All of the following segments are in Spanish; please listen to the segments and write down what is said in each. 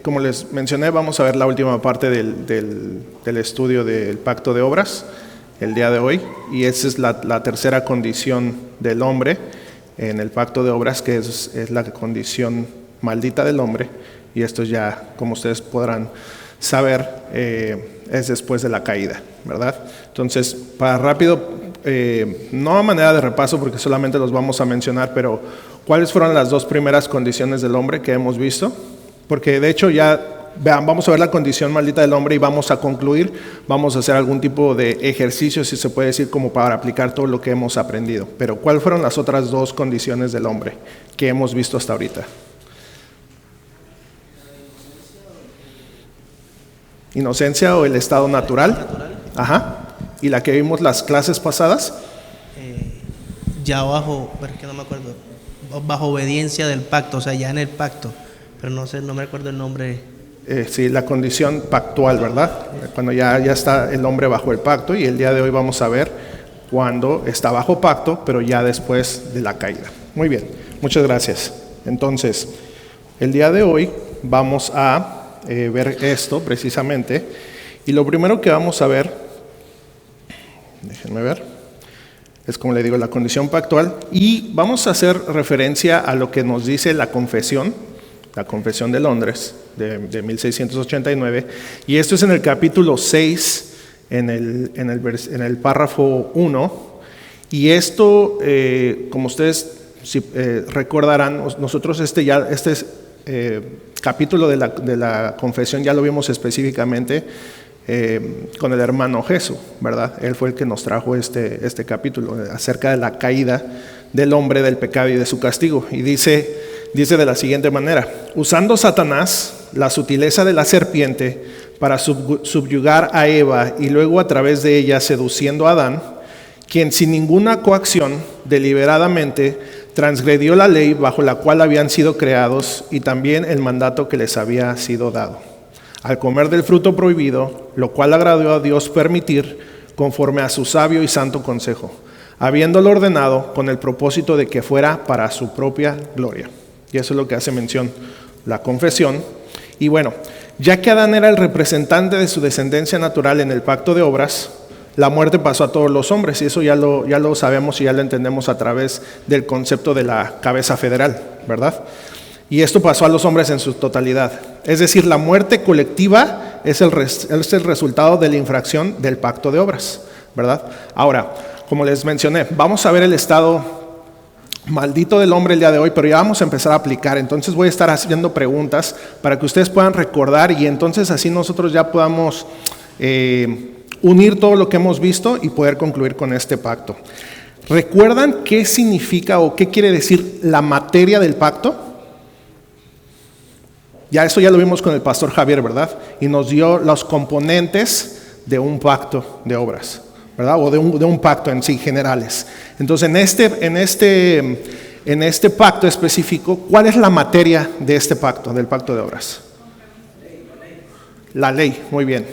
Como les mencioné, vamos a ver la última parte del estudio del pacto de obras el día de hoy, y esa es la tercera condición del hombre en el pacto de obras, que es la condición maldita del hombre, y esto ya, como ustedes podrán saber, es después de la caída, ¿verdad? Entonces, para rápido, no a manera de repaso porque solamente los vamos a mencionar, pero ¿cuáles fueron las dos primeras condiciones del hombre que hemos visto? Porque de hecho ya, vean, vamos a ver la condición maldita del hombre y vamos a concluir, vamos a hacer algún tipo de ejercicio, si se puede decir, como para aplicar todo lo que hemos aprendido. Pero ¿cuáles fueron las otras dos condiciones del hombre que hemos visto hasta ahorita? Inocencia o el estado natural. Ajá. ¿Y la que vimos las clases pasadas? Ya bajo, pero es que no me acuerdo, bajo obediencia del pacto, o sea, ya en el pacto, pero no sé, no me acuerdo el nombre. Sí, la condición pactual, ¿verdad? Cuando ya está el hombre bajo el pacto, y el día de hoy vamos a ver cuando está bajo pacto, pero ya después de la caída. Muy bien, muchas gracias. Entonces, el día de hoy vamos a ver esto precisamente, y lo primero que vamos a ver, déjenme ver, es como le digo, la condición pactual, y vamos a hacer referencia a lo que nos dice la Confesión de Londres de 1689, y esto es en el capítulo 6, en el párrafo 1, y esto, como ustedes recordarán, nosotros este capítulo de la Confesión ya lo vimos específicamente con el hermano Jesús, ¿verdad? Él fue el que nos trajo este capítulo acerca de la caída del hombre, del pecado y de su castigo, y dice de la siguiente manera: usando Satanás la sutileza de la serpiente para subyugar a Eva, y luego a través de ella seduciendo a Adán, quien sin ninguna coacción deliberadamente transgredió la ley bajo la cual habían sido creados, y también el mandato que les había sido dado, al comer del fruto prohibido, lo cual agradó a Dios permitir conforme a su sabio y santo consejo, habiéndolo ordenado con el propósito de que fuera para su propia gloria. Y eso es lo que hace mención la Confesión. Y bueno, ya que Adán era el representante de su descendencia natural en el pacto de obras, la muerte pasó a todos los hombres, y eso ya lo sabemos y ya lo entendemos a través del concepto de la cabeza federal, ¿verdad? Y esto pasó a los hombres en su totalidad. Es decir, la muerte colectiva es el resultado de la infracción del pacto de obras, ¿verdad? Ahora, como les mencioné, vamos a ver el estado maldito del hombre el día de hoy, pero ya vamos a empezar a aplicar. Entonces voy a estar haciendo preguntas para que ustedes puedan recordar, y entonces así nosotros ya podamos unir todo lo que hemos visto y poder concluir con este pacto. ¿Recuerdan qué significa o qué quiere decir la materia del pacto? Eso ya lo vimos con el pastor Javier, ¿verdad? Y nos dio los componentes de un pacto de obras, ¿verdad? O de un pacto en sí, generales. Entonces, en este pacto específico, ¿cuál es la materia de este pacto, del pacto de obras? La ley, muy bien.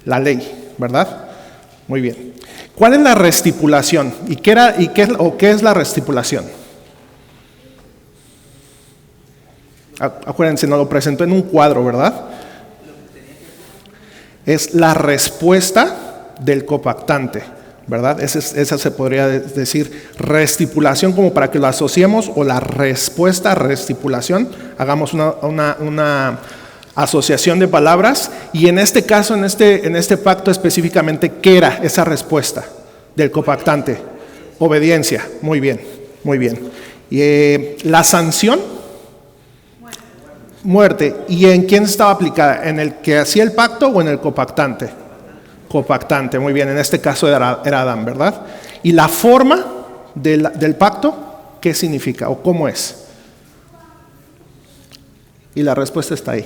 La ley, ¿verdad? Muy bien. ¿Cuál es la restipulación? ¿Qué es la restipulación? Acuérdense, nos lo presentó en un cuadro, ¿verdad? Es la respuesta del copactante, ¿verdad? Esa se podría decir restipulación, como para que lo asociemos, o la respuesta a restipulación, hagamos una asociación de palabras. Y en este caso, en este pacto específicamente, ¿qué era esa respuesta del copactante? Obediencia. Muy bien, muy bien. Y la sanción, muerte. ¿Y en quién estaba aplicada? ¿En el que hacía el pacto o en el copactante? Copactante, muy bien. En este caso era Adán, ¿verdad? ¿Y la forma del pacto, qué significa o cómo es? Y la respuesta está ahí.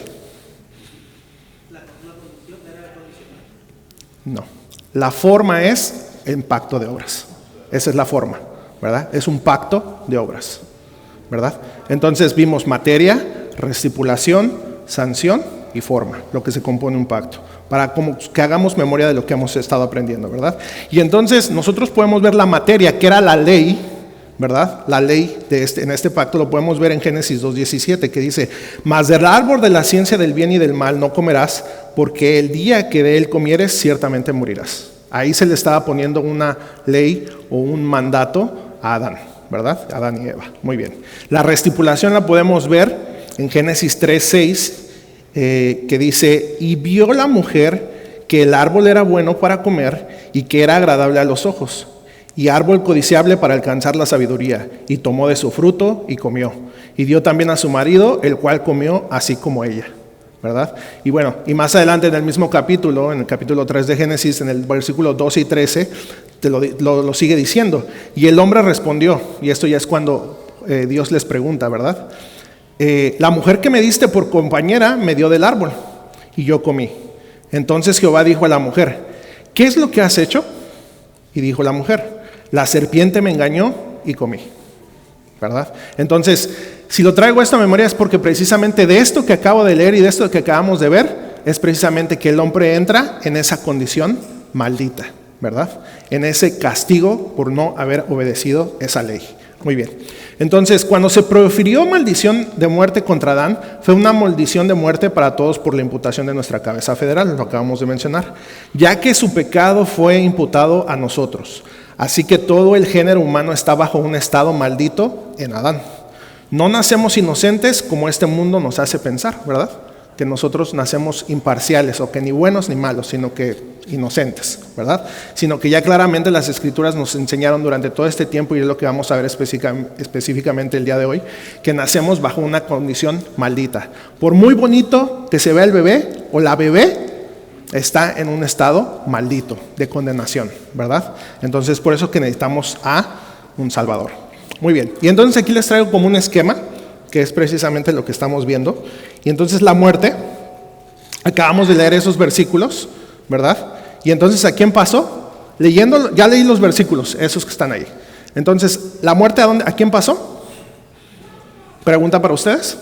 No. La forma es el pacto de obras. Esa es la forma, ¿verdad? Es un pacto de obras, ¿verdad? Entonces vimos materia, restipulación, sanción y forma, lo que se compone un pacto, para como que hagamos memoria de lo que hemos estado aprendiendo, ¿verdad? Y entonces nosotros podemos ver la materia, que era la ley, ¿verdad? La ley en este pacto lo podemos ver en Génesis 2:17, que dice: mas del árbol de la ciencia del bien y del mal no comerás, porque el día que de él comieres ciertamente morirás. Ahí se le estaba poniendo una ley o un mandato a Adán, ¿verdad? Adán y Eva. Muy bien. La restipulación la podemos ver en Génesis 3:6, que dice: y vio la mujer que el árbol era bueno para comer y que era agradable a los ojos, y árbol codiciable para alcanzar la sabiduría, y tomó de su fruto y comió, y dio también a su marido, el cual comió así como ella, ¿verdad? Y bueno, y más adelante en el mismo capítulo, en el capítulo 3 de Génesis, en el versículo 12 y 13, lo sigue diciendo: y el hombre respondió, y esto ya es cuando Dios les pregunta, ¿verdad? La mujer que me diste por compañera me dio del árbol, y yo comí. Entonces Jehová dijo a la mujer: ¿qué es lo que has hecho? Y dijo la mujer: la serpiente me engañó y comí, ¿verdad? Entonces, si lo traigo esto a memoria es porque precisamente de esto que acabo de leer y de esto que acabamos de ver, es precisamente que el hombre entra en esa condición maldita, ¿verdad? En ese castigo por no haber obedecido esa ley. Muy bien. Entonces, cuando se profirió maldición de muerte contra Adán, fue una maldición de muerte para todos por la imputación de nuestra cabeza federal, lo acabamos de mencionar, ya que su pecado fue imputado a nosotros. Así que todo el género humano está bajo un estado maldito en Adán. No nacemos inocentes como este mundo nos hace pensar, ¿verdad? Que nosotros nacemos imparciales, o que ni buenos ni malos, sino que inocentes, ¿verdad? Sino que ya claramente las Escrituras nos enseñaron durante todo este tiempo, y es lo que vamos a ver específicamente el día de hoy, que nacemos bajo una condición maldita. Por muy bonito que se vea el bebé o la bebé, está en un estado maldito de condenación, ¿verdad? Entonces, por eso que necesitamos a un Salvador. Muy bien, y entonces aquí les traigo como un esquema, que es precisamente lo que estamos viendo. Y entonces la muerte, acabamos de leer esos versículos, ¿verdad? Y entonces, ¿a quién pasó? Leyendo, ya leí los versículos, esos que están ahí. Entonces, ¿la muerte a quién pasó? ¿Pregunta para ustedes?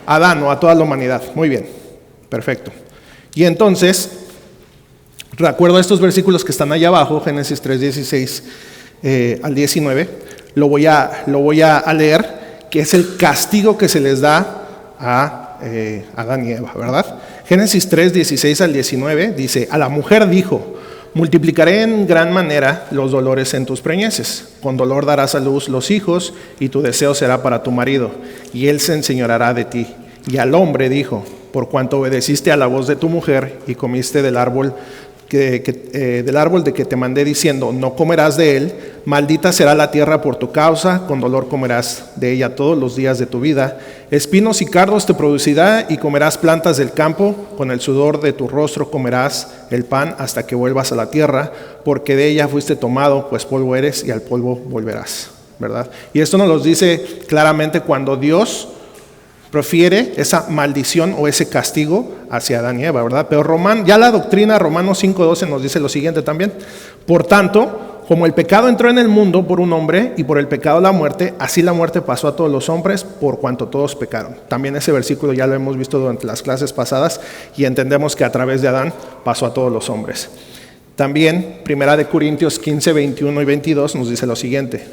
A Adán, o a toda la humanidad. Muy bien, perfecto. Y entonces, recuerdo estos versículos que están allá abajo, Génesis 3:16 al 19, lo voy a leer, que es el castigo que se les da a Adán y Eva, ¿verdad? Génesis 3:16 al 19 dice: a la mujer dijo: multiplicaré en gran manera los dolores en tus preñeces, con dolor darás a luz los hijos, y tu deseo será para tu marido, y él se enseñoreará de ti. Y al hombre dijo: por cuanto obedeciste a la voz de tu mujer y comiste del árbol de que te mandé diciendo: no comerás de él, maldita será la tierra por tu causa, con dolor comerás de ella todos los días de tu vida. Espinos y cardos te producirá, y comerás plantas del campo, con el sudor de tu rostro comerás el pan hasta que vuelvas a la tierra, porque de ella fuiste tomado, pues polvo eres y al polvo volverás, ¿verdad? Y esto nos lo dice claramente cuando Dios profiere esa maldición o ese castigo hacia Adán y Eva, ¿verdad? Pero ya la doctrina Romanos 5:12 nos dice lo siguiente también: por tanto, como el pecado entró en el mundo por un hombre, y por el pecado la muerte, así la muerte pasó a todos los hombres por cuanto todos pecaron. También ese versículo ya lo hemos visto durante las clases pasadas, y entendemos que a través de Adán pasó a todos los hombres. También 1 Corintios 15:21 y 22 nos dice lo siguiente: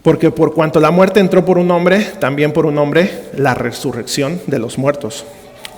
porque por cuanto la muerte entró por un hombre, también por un hombre la resurrección de los muertos.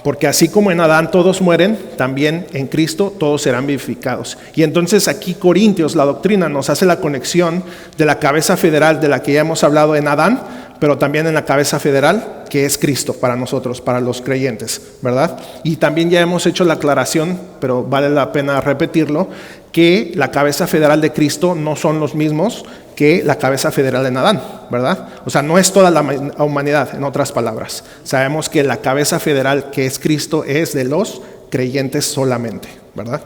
Porque así como en Adán todos mueren, también en Cristo todos serán vivificados. Y entonces aquí Corintios, la doctrina, nos hace la conexión de la cabeza federal de la que ya hemos hablado en Adán, pero también en la cabeza federal que es Cristo para nosotros, para los creyentes, ¿verdad? Y también ya hemos hecho la aclaración, pero vale la pena repetirlo, que la cabeza federal de Cristo no son los mismos que la cabeza federal en Adán, ¿verdad? O sea, no es toda la humanidad, en otras palabras. Sabemos que la cabeza federal que es Cristo es de los creyentes solamente, ¿verdad?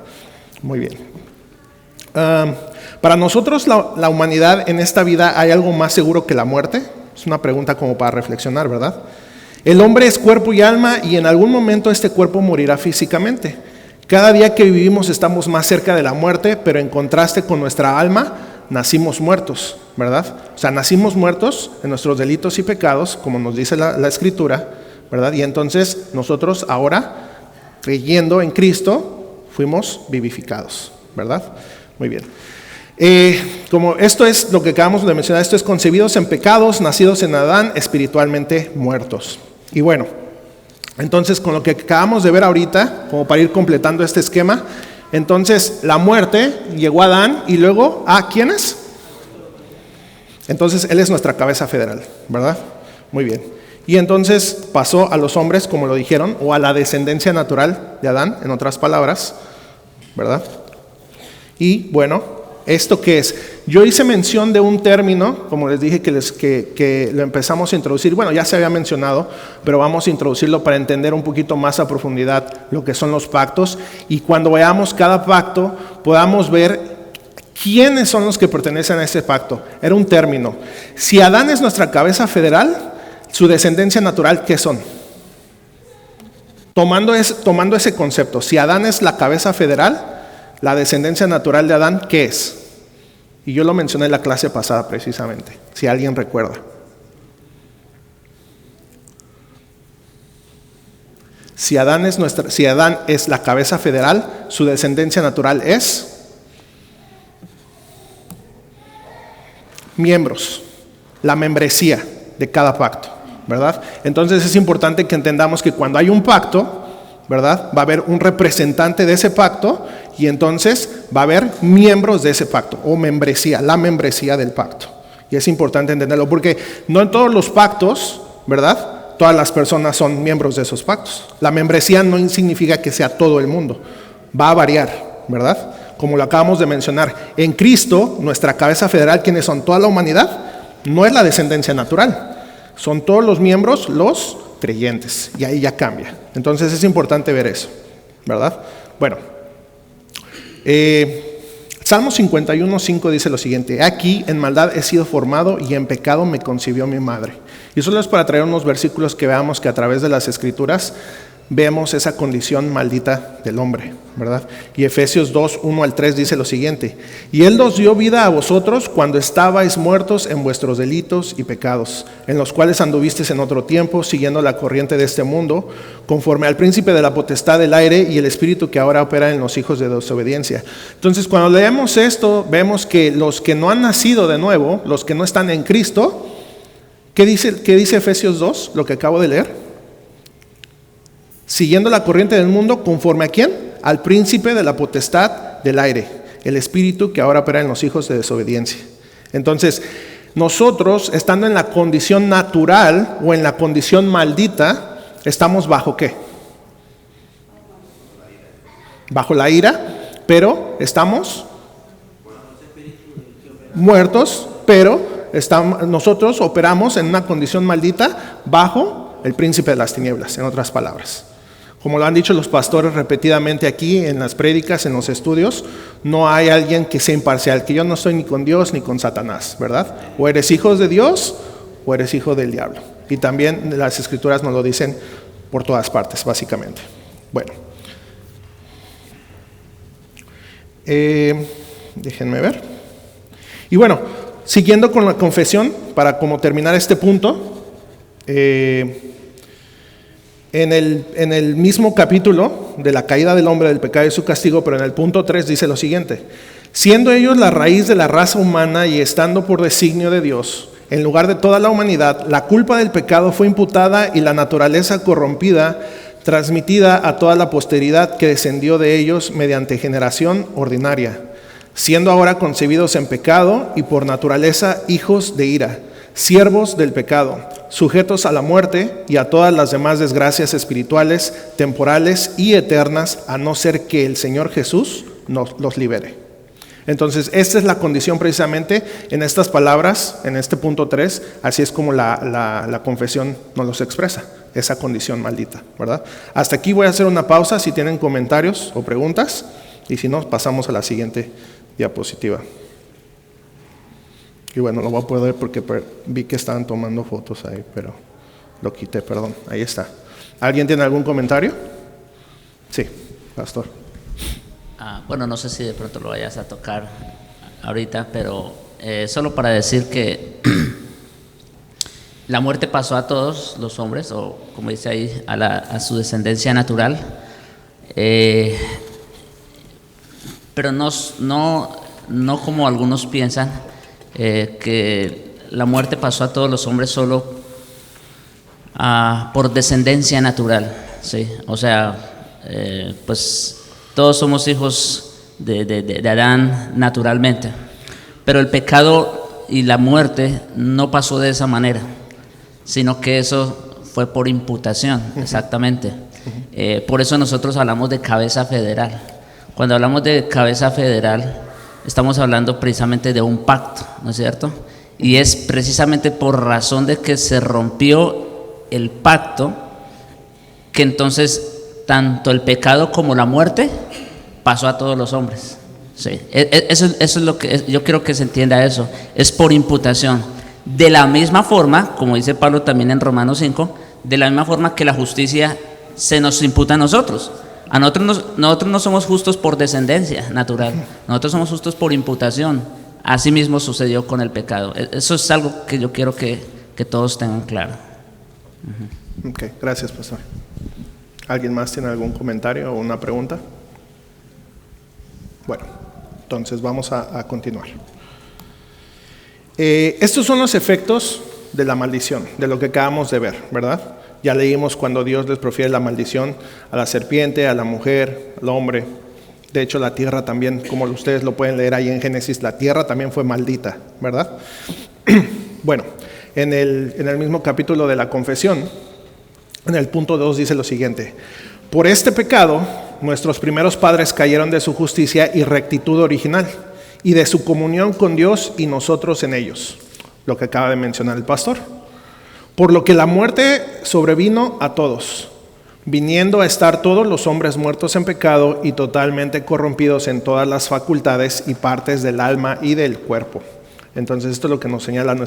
Muy bien. Para nosotros la humanidad en esta vida, ¿hay algo más seguro que la muerte? Es una pregunta como para reflexionar, ¿verdad? El hombre es cuerpo y alma, y en algún momento este cuerpo morirá físicamente. Cada día que vivimos estamos más cerca de la muerte, pero en contraste con nuestra alma, nacimos muertos, ¿verdad? O sea, nacimos muertos en nuestros delitos y pecados, como nos dice la Escritura, ¿verdad? Y entonces nosotros ahora, creyendo en Cristo, fuimos vivificados, ¿verdad? Muy bien. Como esto es lo que acabamos de mencionar, esto es concebidos en pecados, nacidos en Adán, espiritualmente muertos. Y bueno, entonces con lo que acabamos de ver ahorita, como para ir completando este esquema, entonces la muerte llegó a Adán y luego ¿a quiénes? Entonces él es nuestra cabeza federal, ¿verdad? Muy bien. Y entonces pasó a los hombres, como lo dijeron, o a la descendencia natural de Adán, en otras palabras, ¿verdad? Y bueno, ¿esto qué es? Yo hice mención de un término, como les dije, que lo empezamos a introducir. Bueno, ya se había mencionado, pero vamos a introducirlo para entender un poquito más a profundidad lo que son los pactos. Y cuando veamos cada pacto, podamos ver quiénes son los que pertenecen a ese pacto. Era un término. Si Adán es nuestra cabeza federal, su descendencia natural, ¿qué son? Tomando ese concepto, si Adán es la cabeza federal, la descendencia natural de Adán, ¿qué es? Y yo lo mencioné en la clase pasada precisamente, si alguien recuerda. Si Adán es la cabeza federal, su descendencia natural es miembros, la membresía de cada pacto, ¿verdad? Entonces es importante que entendamos que cuando hay un pacto, ¿verdad? Va a haber un representante de ese pacto y entonces va a haber miembros de ese pacto o membresía, la membresía del pacto. Y es importante entenderlo porque no en todos los pactos, ¿verdad? Todas las personas son miembros de esos pactos. La membresía no significa que sea todo el mundo, va a variar, ¿verdad? Como lo acabamos de mencionar, en Cristo, nuestra cabeza federal, ¿quiénes son? Toda la humanidad, no es la descendencia natural, son todos los miembros, los creyentes, y ahí ya cambia. Entonces es importante ver eso, ¿verdad? Bueno, Salmo 51:5 dice lo siguiente: aquí en maldad he sido formado y en pecado me concibió mi madre. Y solo es para traer unos versículos que veamos que a través de las Escrituras vemos esa condición maldita del hombre, ¿verdad? Y Efesios 2:1-3 dice lo siguiente: y Él os dio vida a vosotros cuando estabais muertos en vuestros delitos y pecados, en los cuales anduvisteis en otro tiempo, siguiendo la corriente de este mundo, conforme al príncipe de la potestad del aire y el espíritu que ahora opera en los hijos de desobediencia. Entonces, cuando leemos esto, vemos que los que no han nacido de nuevo, los que no están en Cristo, ¿qué dice Efesios 2, lo que acabo de leer? Siguiendo la corriente del mundo, ¿conforme a quién? Al príncipe de la potestad del aire, el espíritu que ahora opera en los hijos de desobediencia. Entonces, nosotros, estando en la condición natural o en la condición maldita, ¿estamos bajo qué? Bajo la ira, pero estamos muertos, pero nosotros operamos en una condición maldita bajo el príncipe de las tinieblas, en otras palabras. Como lo han dicho los pastores repetidamente aquí en las prédicas, en los estudios, no hay alguien que sea imparcial, que yo no estoy ni con Dios ni con Satanás, ¿verdad? O eres hijo de Dios o eres hijo del diablo. Y también las Escrituras nos lo dicen por todas partes, básicamente. Bueno, déjenme ver. Y bueno, siguiendo con la confesión, para como terminar este punto, en el mismo capítulo de la caída del hombre, del pecado y su castigo, pero en el punto 3 dice lo siguiente: siendo ellos la raíz de la raza humana y estando por designio de Dios, en lugar de toda la humanidad, la culpa del pecado fue imputada y la naturaleza corrompida transmitida a toda la posteridad que descendió de ellos mediante generación ordinaria, siendo ahora concebidos en pecado y por naturaleza hijos de ira, siervos del pecado, sujetos a la muerte y a todas las demás desgracias espirituales, temporales y eternas, a no ser que el Señor Jesús los libere. Entonces, esta es la condición precisamente en estas palabras, en este punto 3, así es como la confesión nos los expresa, esa condición maldita, ¿verdad? Hasta aquí voy a hacer una pausa si tienen comentarios o preguntas, y si no, pasamos a la siguiente diapositiva. Y bueno, lo voy a poder porque vi que estaban tomando fotos ahí, pero lo quité, perdón. Ahí está. ¿Alguien tiene algún comentario? Sí, pastor. Bueno, no sé si de pronto lo vayas a tocar ahorita, pero solo para decir que la muerte pasó a todos los hombres, o como dice ahí, a su descendencia natural, pero no no como algunos piensan, que la muerte pasó a todos los hombres solo por descendencia natural, ¿sí? O sea, pues todos somos hijos de Adán naturalmente, pero el pecado y la muerte no pasó de esa manera, sino que eso fue por imputación, exactamente. Por eso nosotros hablamos de cabeza federal. Cuando hablamos de cabeza federal, estamos hablando precisamente de un pacto, ¿no es cierto? Y es precisamente por razón de que se rompió el pacto que entonces tanto el pecado como la muerte pasó a todos los hombres. Sí. Eso es lo que yo quiero que se entienda, eso es por imputación. De la misma forma, como dice Pablo también en Romanos 5, de la misma forma que la justicia se nos imputa a nosotros. Nosotros no somos justos por descendencia natural, nosotros somos justos por imputación. Así mismo sucedió con el pecado. Eso es algo que yo quiero que todos tengan claro. Ok, gracias, pastor. ¿Alguien más tiene algún comentario o una pregunta? Bueno, entonces vamos a continuar. Estos son los efectos de la maldición, de lo que acabamos de ver, ¿verdad? Ya leímos cuando Dios les profiere la maldición a la serpiente, a la mujer, al hombre. De hecho, la tierra también, como ustedes lo pueden leer ahí en Génesis, la tierra también fue maldita, ¿verdad? Bueno, en el mismo capítulo de la confesión, en el punto 2 dice lo siguiente: por este pecado, nuestros primeros padres cayeron de su justicia y rectitud original, y de su comunión con Dios y nosotros en ellos, lo que acaba de mencionar el pastor. Por lo que la muerte sobrevino a todos, viniendo a estar todos los hombres muertos en pecado y totalmente corrompidos en todas las facultades y partes del alma y del cuerpo. Entonces esto es lo que nos señala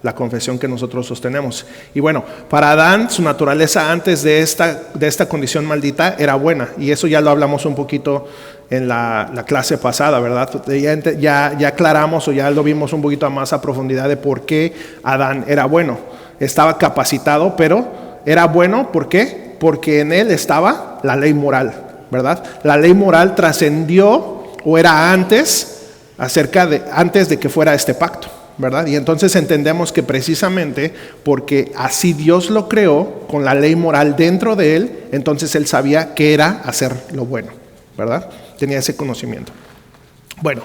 la confesión que nosotros sostenemos. Y bueno, para Adán, su naturaleza antes de esta condición maldita era buena, y eso ya lo hablamos un poquito en la clase pasada, ¿verdad? Ya aclaramos, o ya lo vimos un poquito más a profundidad de por qué Adán era bueno. Estaba capacitado, pero era bueno, ¿por qué? Porque en él estaba la ley moral, ¿verdad? La ley moral trascendió, o era antes de que fuera este pacto, ¿verdad? Y entonces entendemos que precisamente porque así Dios lo creó, con la ley moral dentro de él, entonces él sabía qué era hacer lo bueno, ¿verdad? Tenía ese conocimiento. Bueno,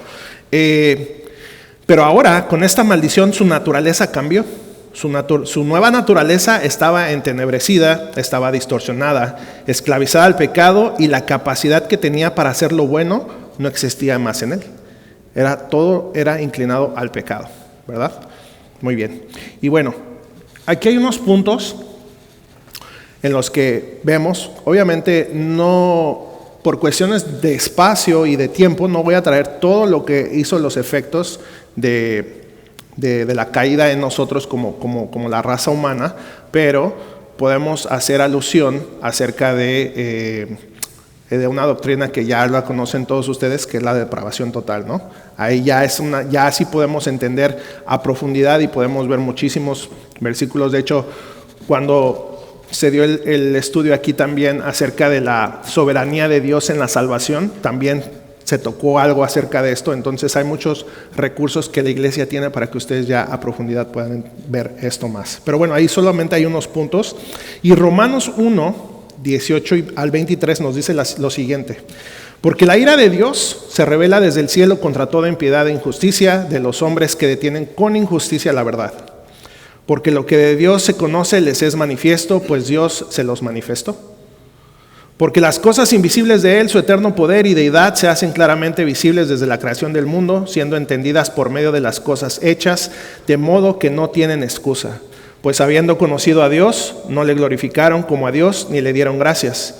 pero ahora con esta maldición su naturaleza cambió. Su nueva naturaleza estaba entenebrecida, estaba distorsionada, esclavizada al pecado, y la capacidad que tenía para hacer lo bueno no existía más en él. Todo era inclinado al pecado, ¿verdad? Muy bien. Y bueno, aquí hay unos puntos en los que vemos, obviamente no, por cuestiones de espacio y de tiempo, no voy a traer todo lo que hizo los efectos de la caída en nosotros como la raza humana, pero podemos hacer alusión acerca de una doctrina que ya la conocen todos ustedes, que es la depravación total, ¿no? Ahí ya sí podemos entender a profundidad y podemos ver muchísimos versículos. De hecho, cuando se dio el estudio aquí también acerca de la soberanía de Dios en la salvación, también se tocó algo acerca de esto. Entonces hay muchos recursos que la iglesia tiene para que ustedes ya a profundidad puedan ver esto más. Pero bueno, ahí solamente hay unos puntos. Y Romanos 1, 18 al 23 nos dice lo siguiente: porque la ira de Dios se revela desde el cielo contra toda impiedad e injusticia de los hombres que detienen con injusticia la verdad. Porque lo que de Dios se conoce les es manifiesto, pues Dios se los manifestó. Porque las cosas invisibles de Él, su eterno poder y deidad, se hacen claramente visibles desde la creación del mundo, siendo entendidas por medio de las cosas hechas, de modo que no tienen excusa. Pues habiendo conocido a Dios, no le glorificaron como a Dios, ni le dieron gracias,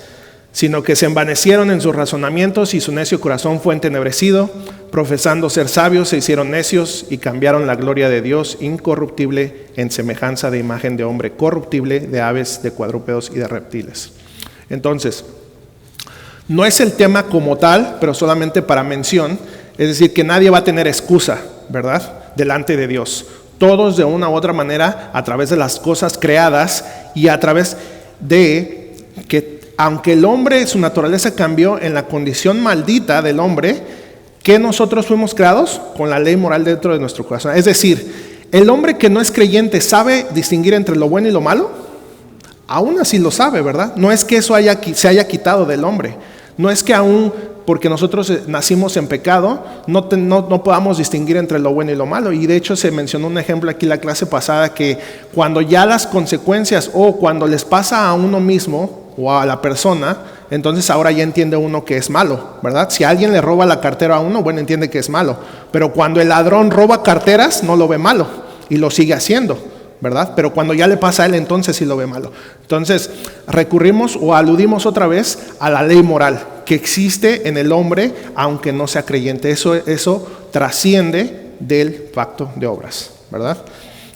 sino que se envanecieron en sus razonamientos y su necio corazón fue entenebrecido. Profesando ser sabios, se hicieron necios y cambiaron la gloria de Dios incorruptible en semejanza de imagen de hombre corruptible, de aves, de cuadrúpedos y de reptiles. Entonces, no es el tema como tal, pero solamente para mención, es decir, que nadie va a tener excusa, ¿verdad?, delante de Dios. Todos de una u otra manera, a través de las cosas creadas y a través de que, aunque el hombre, su naturaleza cambió en la condición maldita del hombre, ¿Qué nosotros fuimos creados? Con la ley moral dentro de nuestro corazón. Es decir, el hombre que no es creyente sabe distinguir entre lo bueno y lo malo. Aún así lo sabe, ¿verdad? No es que eso se haya quitado del hombre. No es que aún porque nosotros nacimos en pecado no podamos distinguir entre lo bueno y lo malo. Y de hecho se mencionó un ejemplo aquí en la clase pasada, que cuando ya las consecuencias o cuando les pasa a uno mismo o a la persona, entonces ahora ya entiende uno que es malo, ¿verdad? Si alguien le roba la cartera a uno, bueno, entiende que es malo. Pero cuando el ladrón roba carteras, no lo ve malo y lo sigue haciendo, ¿verdad? Pero cuando ya le pasa a él, entonces sí lo ve malo. Entonces recurrimos o aludimos otra vez a la ley moral que existe en el hombre, aunque no sea creyente. Eso trasciende del pacto de obras, ¿verdad?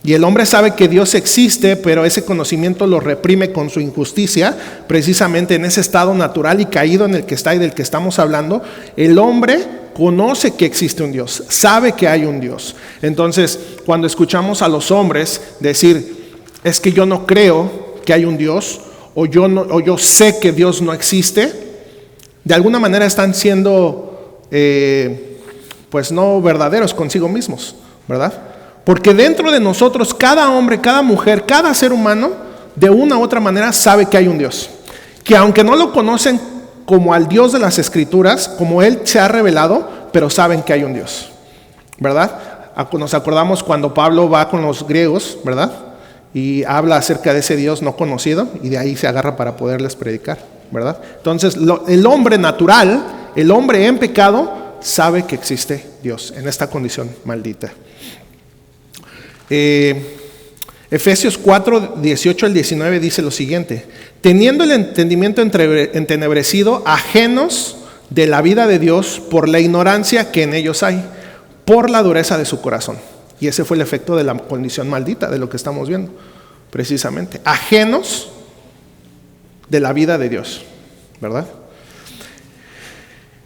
Y el hombre sabe que Dios existe, pero ese conocimiento lo reprime con su injusticia. Precisamente en ese estado natural y caído en el que está y del que estamos hablando, el hombre conoce que existe un Dios, sabe que hay un Dios. Entonces, cuando escuchamos a los hombres decir, es que yo no creo que hay un Dios, o yo sé que Dios no existe, de alguna manera están siendo, pues no verdaderos consigo mismos, ¿verdad? Porque dentro de nosotros, cada hombre, cada mujer, cada ser humano, de una u otra manera sabe que hay un Dios. Que aunque no lo conocen como al Dios de las Escrituras, como Él se ha revelado, pero saben que hay un Dios, ¿verdad? Nos acordamos cuando Pablo va con los griegos, ¿verdad? Y habla acerca de ese Dios no conocido, y de ahí se agarra para poderles predicar, ¿verdad? Entonces, el hombre natural, el hombre en pecado, sabe que existe Dios en esta condición maldita. Efesios 4, 18 al 19 dice lo siguiente: teniendo el entendimiento entenebrecido, ajenos de la vida de Dios por la ignorancia que en ellos hay, por la dureza de su corazón. Y ese fue el efecto de la condición maldita, de lo que estamos viendo, precisamente. Ajenos de la vida de Dios, ¿verdad?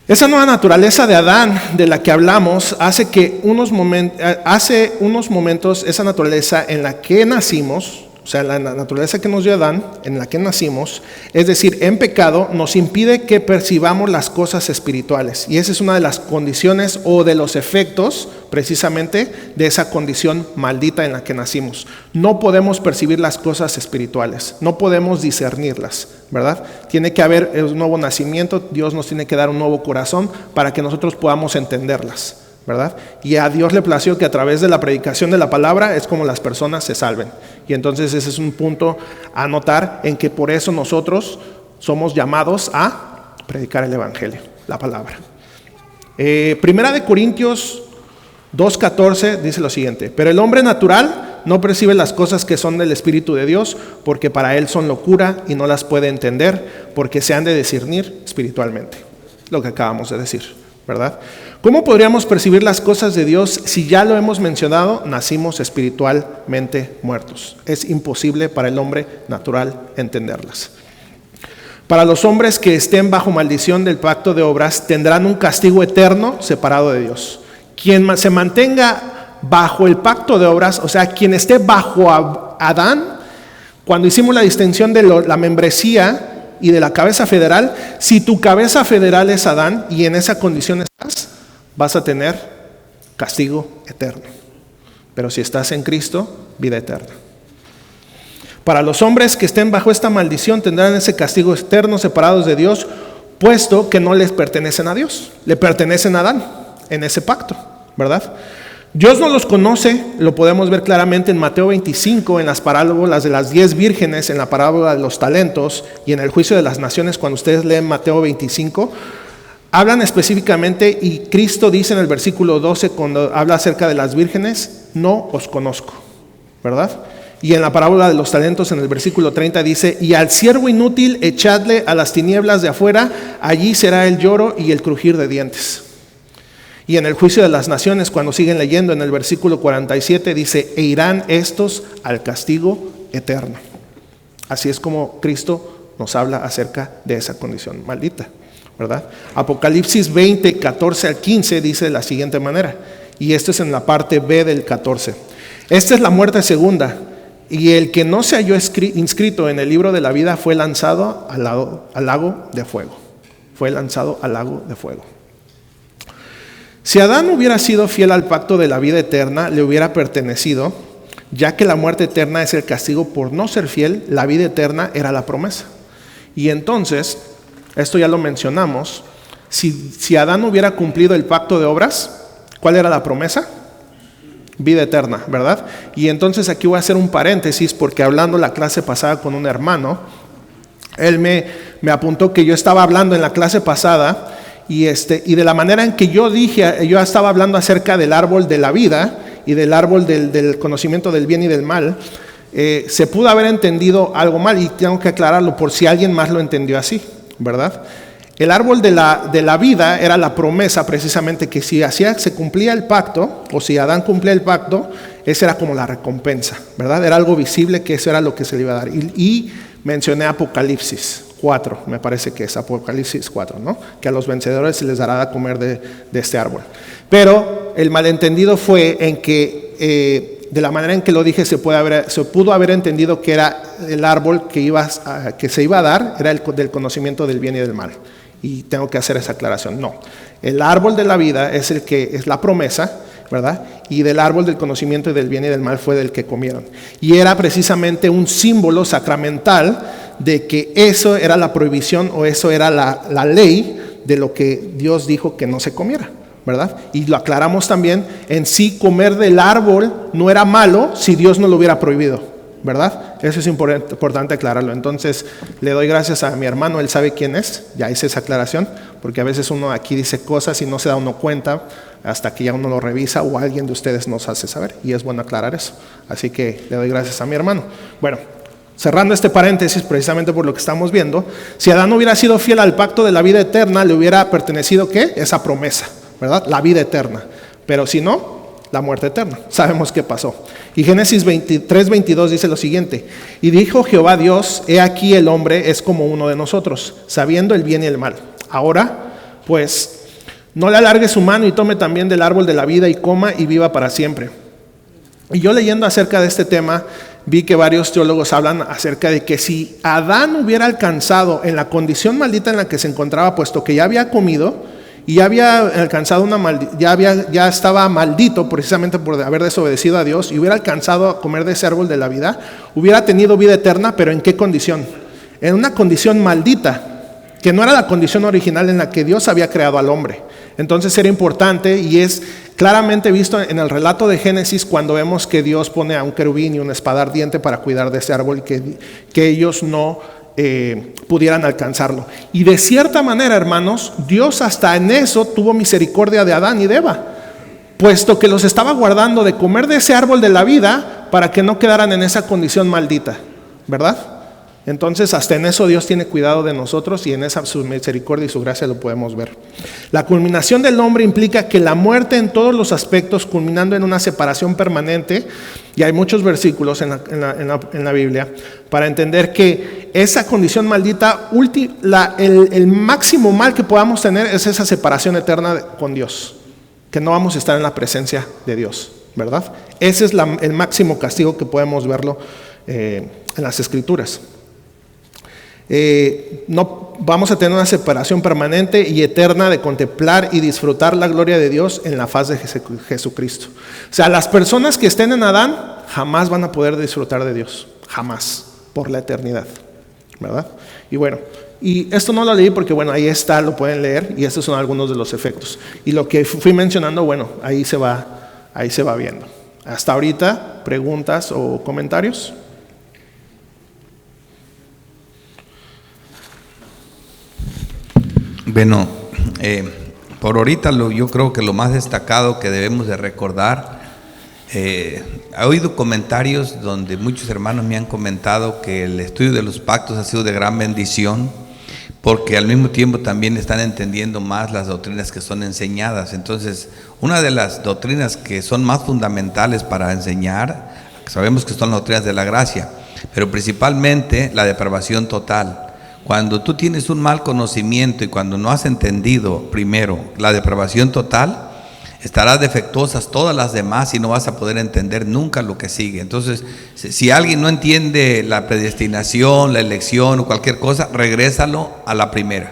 Esa nueva naturaleza de Adán de la que hablamos hace unos momentos esa naturaleza en la que nacimos, o sea, la naturaleza que nos dio Adán, en la que nacimos, es decir, en pecado, nos impide que percibamos las cosas espirituales. Y esa es una de las condiciones o de los efectos, precisamente, de esa condición maldita en la que nacimos. No podemos percibir las cosas espirituales, no podemos discernirlas, ¿verdad? Tiene que haber un nuevo nacimiento, Dios nos tiene que dar un nuevo corazón para que nosotros podamos entenderlas, ¿verdad? Y a Dios le plació que a través de la predicación de la palabra es como las personas se salven. Y entonces ese es un punto a notar, en que por eso nosotros somos llamados a predicar el evangelio, la palabra. Primera de Corintios 2:14 dice lo siguiente: pero el hombre natural no percibe las cosas que son del Espíritu de Dios, porque para él son locura y no las puede entender, porque se han de discernir espiritualmente. Lo que acabamos de decir, ¿verdad? ¿Cómo podríamos percibir las cosas de Dios si ya lo hemos mencionado? Nacimos espiritualmente muertos. Es imposible para el hombre natural entenderlas. Para los hombres que estén bajo maldición del pacto de obras, tendrán un castigo eterno separado de Dios. Quien se mantenga bajo el pacto de obras, o sea, quien esté bajo Adán, cuando hicimos la distinción de la membresía y de la cabeza federal, si tu cabeza federal es Adán y en esa condición estás, vas a tener castigo eterno. Pero si estás en Cristo, vida eterna. Para los hombres que estén bajo esta maldición, tendrán ese castigo eterno separados de Dios, puesto que no les pertenecen a Dios, le pertenecen a Adán en ese pacto, ¿verdad? Dios no los conoce, lo podemos ver claramente en Mateo 25, en las parábolas de las 10 vírgenes, en la parábola de los talentos y en el juicio de las naciones. Cuando ustedes leen Mateo 25, hablan específicamente, y Cristo dice en el versículo 12, cuando habla acerca de las vírgenes: no os conozco, ¿verdad? Y en la parábola de los talentos, en el versículo 30 dice: y al siervo inútil echadle a las tinieblas de afuera, allí será el lloro y el crujir de dientes. Y en el juicio de las naciones, cuando siguen leyendo, en el versículo 47 dice: e irán estos al castigo eterno. Así es como Cristo nos habla acerca de esa condición maldita, ¿verdad? Apocalipsis 20, 14 al 15 dice de la siguiente manera, y esto es en la parte B del 14: esta es la muerte segunda, y el que no se halló inscrito en el libro de la vida fue lanzado al lago de fuego. Fue lanzado al lago de fuego. Si Adán hubiera sido fiel al pacto de la vida eterna, le hubiera pertenecido, ya que la muerte eterna es el castigo por no ser fiel, la vida eterna era la promesa. Y entonces, esto ya lo mencionamos, si Adán hubiera cumplido el pacto de obras, ¿cuál era la promesa? Vida eterna, ¿verdad? Y entonces aquí voy a hacer un paréntesis, porque hablando la clase pasada con un hermano, él me apuntó que yo estaba hablando en la clase pasada y de la manera en que yo dije, yo estaba hablando acerca del árbol de la vida y del árbol del conocimiento del bien y del mal. Se pudo haber entendido algo mal y tengo que aclararlo por si alguien más lo entendió así, ¿verdad? El árbol de la vida era la promesa precisamente que si se cumplía el pacto, o si Adán cumplía el pacto, esa era como la recompensa, ¿verdad? Era algo visible que eso era lo que se le iba a dar. Y mencioné Apocalipsis 4, me parece que es Apocalipsis 4, ¿no? Que a los vencedores se les dará a comer de este árbol. Pero el malentendido fue en que de la manera en que lo dije se pudo haber entendido que era el árbol que se iba a dar, era el del conocimiento del bien y del mal. Y tengo que hacer esa aclaración. No, el árbol de la vida es el que es la promesa, ¿verdad? Y del árbol del conocimiento del bien y del mal fue del que comieron. Y era precisamente un símbolo sacramental de que eso era la prohibición o eso era la ley de lo que Dios dijo que no se comiera, ¿verdad? Y lo aclaramos también, en sí comer del árbol no era malo si Dios no lo hubiera prohibido, ¿verdad? Eso es importante aclararlo. Entonces le doy gracias a mi hermano, él sabe quién es, ya hice esa aclaración, porque a veces uno aquí dice cosas y no se da uno cuenta hasta que ya uno lo revisa o alguien de ustedes nos hace saber, y es bueno aclarar eso. Así que le doy gracias a mi hermano. Bueno, cerrando este paréntesis precisamente por lo que estamos viendo, si Adán hubiera sido fiel al pacto de la vida eterna, le hubiera pertenecido ¿qué? Esa promesa, ¿verdad? La vida eterna. Pero si no, la muerte eterna. Sabemos qué pasó. Y Génesis 3:22 dice lo siguiente: y dijo Jehová Dios, he aquí el hombre es como uno de nosotros, sabiendo el bien y el mal. Ahora, pues, no le alargue su mano y tome también del árbol de la vida y coma y viva para siempre. Y yo leyendo acerca de este tema, vi que varios teólogos hablan acerca de que si Adán hubiera alcanzado en la condición maldita en la que se encontraba, puesto que ya había comido y ya había alcanzado ya estaba maldito precisamente por haber desobedecido a Dios, y hubiera alcanzado a comer de ese árbol de la vida, hubiera tenido vida eterna, pero ¿en qué condición? En una condición maldita, que no era la condición original en la que Dios había creado al hombre. Entonces era importante, y es claramente visto en el relato de Génesis cuando vemos que Dios pone a un querubín y una espada ardiente para cuidar de ese árbol y que ellos no pudieran alcanzarlo. Y de cierta manera, hermanos, Dios hasta en eso tuvo misericordia de Adán y de Eva, puesto que los estaba guardando de comer de ese árbol de la vida para que no quedaran en esa condición maldita, ¿verdad? Entonces hasta en eso Dios tiene cuidado de nosotros, y en esa su misericordia y su gracia lo podemos ver. La culminación del hombre implica que la muerte en todos los aspectos, culminando en una separación permanente, y hay muchos versículos en la Biblia para entender que esa condición maldita, el máximo mal que podamos tener es esa separación eterna con Dios, que no vamos a estar en la presencia de Dios, ¿verdad? Ese es el máximo castigo que podemos verlo en las Escrituras. No vamos a tener una separación permanente y eterna de contemplar y disfrutar la gloria de Dios en la faz de Jesucristo. O sea, las personas que estén en Adán jamás van a poder disfrutar de Dios, jamás, por la eternidad, ¿verdad? Y bueno, y esto no lo leí porque bueno, ahí está, lo pueden leer, y estos son algunos de los efectos. Y lo que fui mencionando, bueno, ahí se va viendo. Hasta ahorita, ¿preguntas o comentarios? Bueno, por ahorita yo creo que lo más destacado que debemos de recordar, he oído comentarios donde muchos hermanos me han comentado que el estudio de los pactos ha sido de gran bendición, porque al mismo tiempo también están entendiendo más las doctrinas que son enseñadas. Entonces, una de las doctrinas que son más fundamentales para enseñar, sabemos que son las doctrinas de la gracia, pero principalmente la depravación total. Cuando tú tienes un mal conocimiento y cuando no has entendido primero la depravación total, estarás defectuosas todas las demás y no vas a poder entender nunca lo que sigue. Entonces, si alguien no entiende la predestinación, la elección o cualquier cosa, regrésalo a la primera.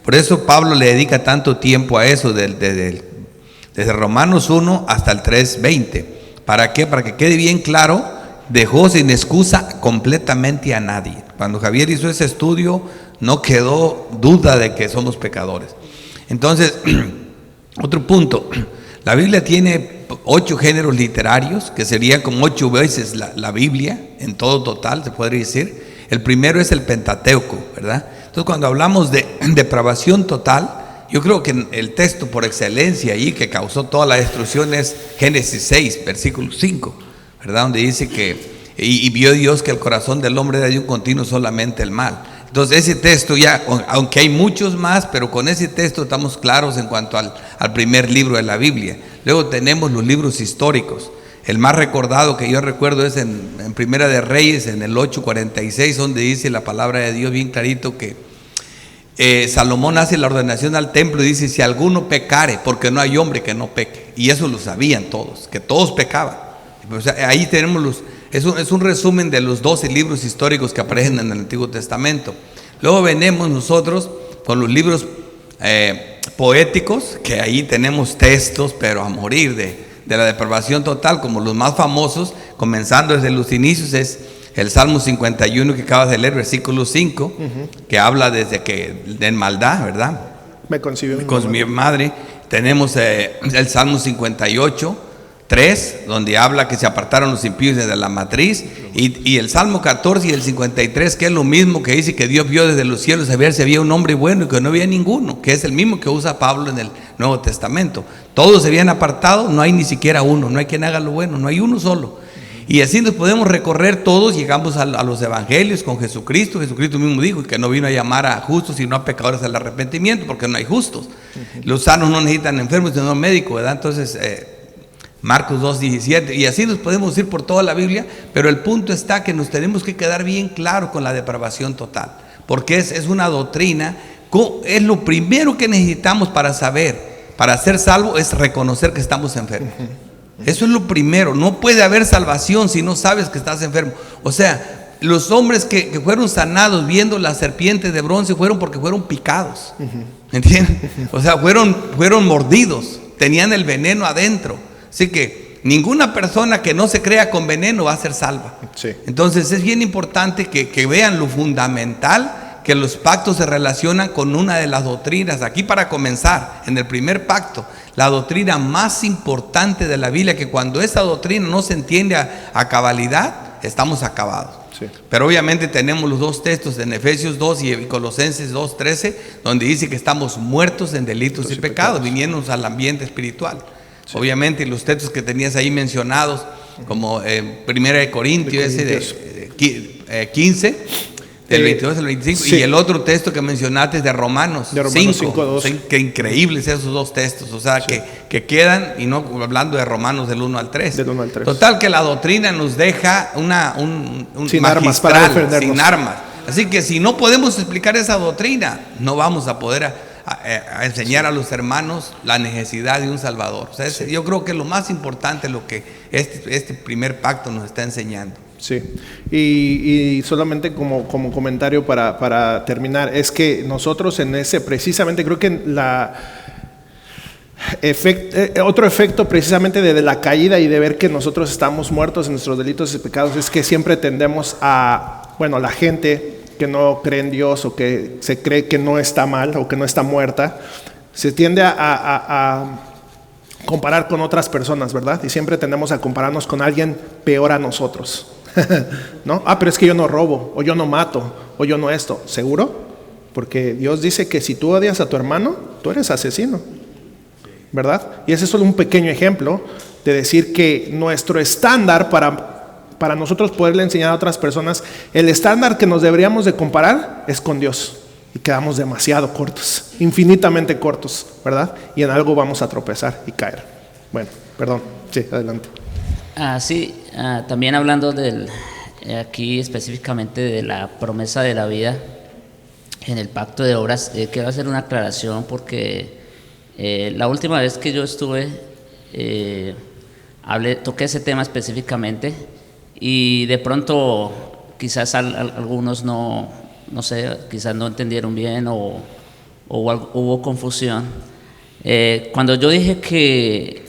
Por eso Pablo le dedica tanto tiempo a eso, de desde Romanos 1 hasta el 3:20. ¿Para qué? Para que quede bien claro, dejó sin excusa completamente a nadie. Cuando Javier hizo ese estudio, no quedó duda de que somos pecadores. Entonces, otro punto, la Biblia tiene 8 géneros literarios, que serían como 8 veces la Biblia, en todo total, se podría decir. El primero es el Pentateuco, ¿verdad? Entonces, cuando hablamos de depravación total, yo creo que el texto por excelencia ahí que causó toda la destrucción es Génesis 6, versículo 5, ¿verdad? Donde dice que, y vio Dios que el corazón del hombre era de un continuo solamente el mal. Entonces ese texto ya, aunque hay muchos más, pero con ese texto estamos claros en cuanto al primer libro de la Biblia. Luego tenemos los libros históricos. El más recordado que yo recuerdo es en Primera de Reyes, en el 8:46, donde dice la palabra de Dios bien clarito que Salomón hace la ordenación al templo y dice: si alguno pecare, porque no hay hombre que no peque. Y eso lo sabían todos, que todos pecaban. O sea, ahí tenemos es un resumen de los 12 libros históricos que aparecen en el Antiguo Testamento. Luego venimos nosotros con los libros poéticos, que ahí tenemos textos, pero a morir de la depravación total, como los más famosos, comenzando desde los inicios, es el Salmo 51 que acabas de leer, versículo 5, que habla desde que de maldad, ¿verdad? Me concibió mi madre. Tenemos el Salmo 58, 3, donde habla que se apartaron los impíos desde la matriz, y el Salmo 14 y el 53, que es lo mismo, que dice que Dios vio desde los cielos a ver si había un hombre bueno y que no había ninguno, que es el mismo que usa Pablo en el Nuevo Testamento. Todos se habían apartado, no hay ni siquiera uno, no hay quien haga lo bueno, no hay uno solo. Y así nos podemos recorrer todos, llegamos a los evangelios con Jesucristo. Jesucristo mismo dijo que no vino a llamar a justos sino a pecadores al arrepentimiento, porque no hay justos. Los sanos no necesitan enfermos sino médicos, ¿verdad? Entonces Marcos 2:17, y así nos podemos ir por toda la Biblia, pero el punto está que nos tenemos que quedar bien claro con la depravación total, porque es una doctrina, es lo primero que necesitamos para ser salvo, es reconocer que estamos enfermos. Eso es lo primero. No puede haber salvación si no sabes que estás enfermo. O sea, los hombres que fueron sanados viendo la serpiente de bronce fueron porque fueron picados, ¿entiendes? O sea, fueron mordidos, tenían el veneno adentro. Así que ninguna persona que no se crea con veneno va a ser salva. Sí. Entonces es bien importante que vean lo fundamental, que los pactos se relacionan con una de las doctrinas. Aquí, para comenzar, en el primer pacto, la doctrina más importante de la Biblia, que cuando esa doctrina no se entiende a cabalidad, estamos acabados. Sí. Pero obviamente tenemos los dos textos en Efesios 2 y Colosenses 2:13, donde dice que estamos muertos en delitos y pecados, viniéndonos al ambiente espiritual. Sí. Obviamente los textos que tenías ahí mencionados, como Primera de Corintios, ese de 15, del 22 al 25, sí. Y el otro texto que mencionaste es de Romanos 5, que increíbles esos dos textos, o sea, sí, que quedan, y no hablando de Romanos del 1 al 3. Del 1 al 3. Total, que la doctrina nos deja un sin magistral, armas para defendernos. Sin armas. Así que si no podemos explicar esa doctrina, no vamos a poder a enseñar a los hermanos la necesidad de un Salvador. O sea, sí, yo creo que es lo más importante, lo que este primer pacto nos está enseñando. Sí, y solamente como comentario para terminar, es que nosotros en ese, precisamente creo que otro efecto precisamente de la caída y de ver que nosotros estamos muertos en nuestros delitos y pecados, es que siempre tendemos la gente que no cree en Dios, o que se cree que no está mal o que no está muerta, se tiende a comparar con otras personas, ¿verdad? Y siempre tendemos a compararnos con alguien peor a nosotros. ¿No? Pero es que yo no robo, o yo no mato, o yo no esto. ¿Seguro? Porque Dios dice que si tú odias a tu hermano, tú eres asesino, ¿verdad? Y ese es solo un pequeño ejemplo de decir que nuestro estándar para nosotros poderle enseñar a otras personas, el estándar que nos deberíamos de comparar es con Dios, y quedamos demasiado cortos, infinitamente cortos, ¿verdad? Y en algo vamos a tropezar y caer. Bueno, perdón, sí, adelante. Sí, también hablando aquí específicamente de la promesa de la vida en el pacto de obras, quiero hacer una aclaración, porque la última vez que yo estuve toqué ese tema específicamente, y de pronto quizás algunos no sé, quizás no entendieron bien, o hubo confusión. Cuando yo dije que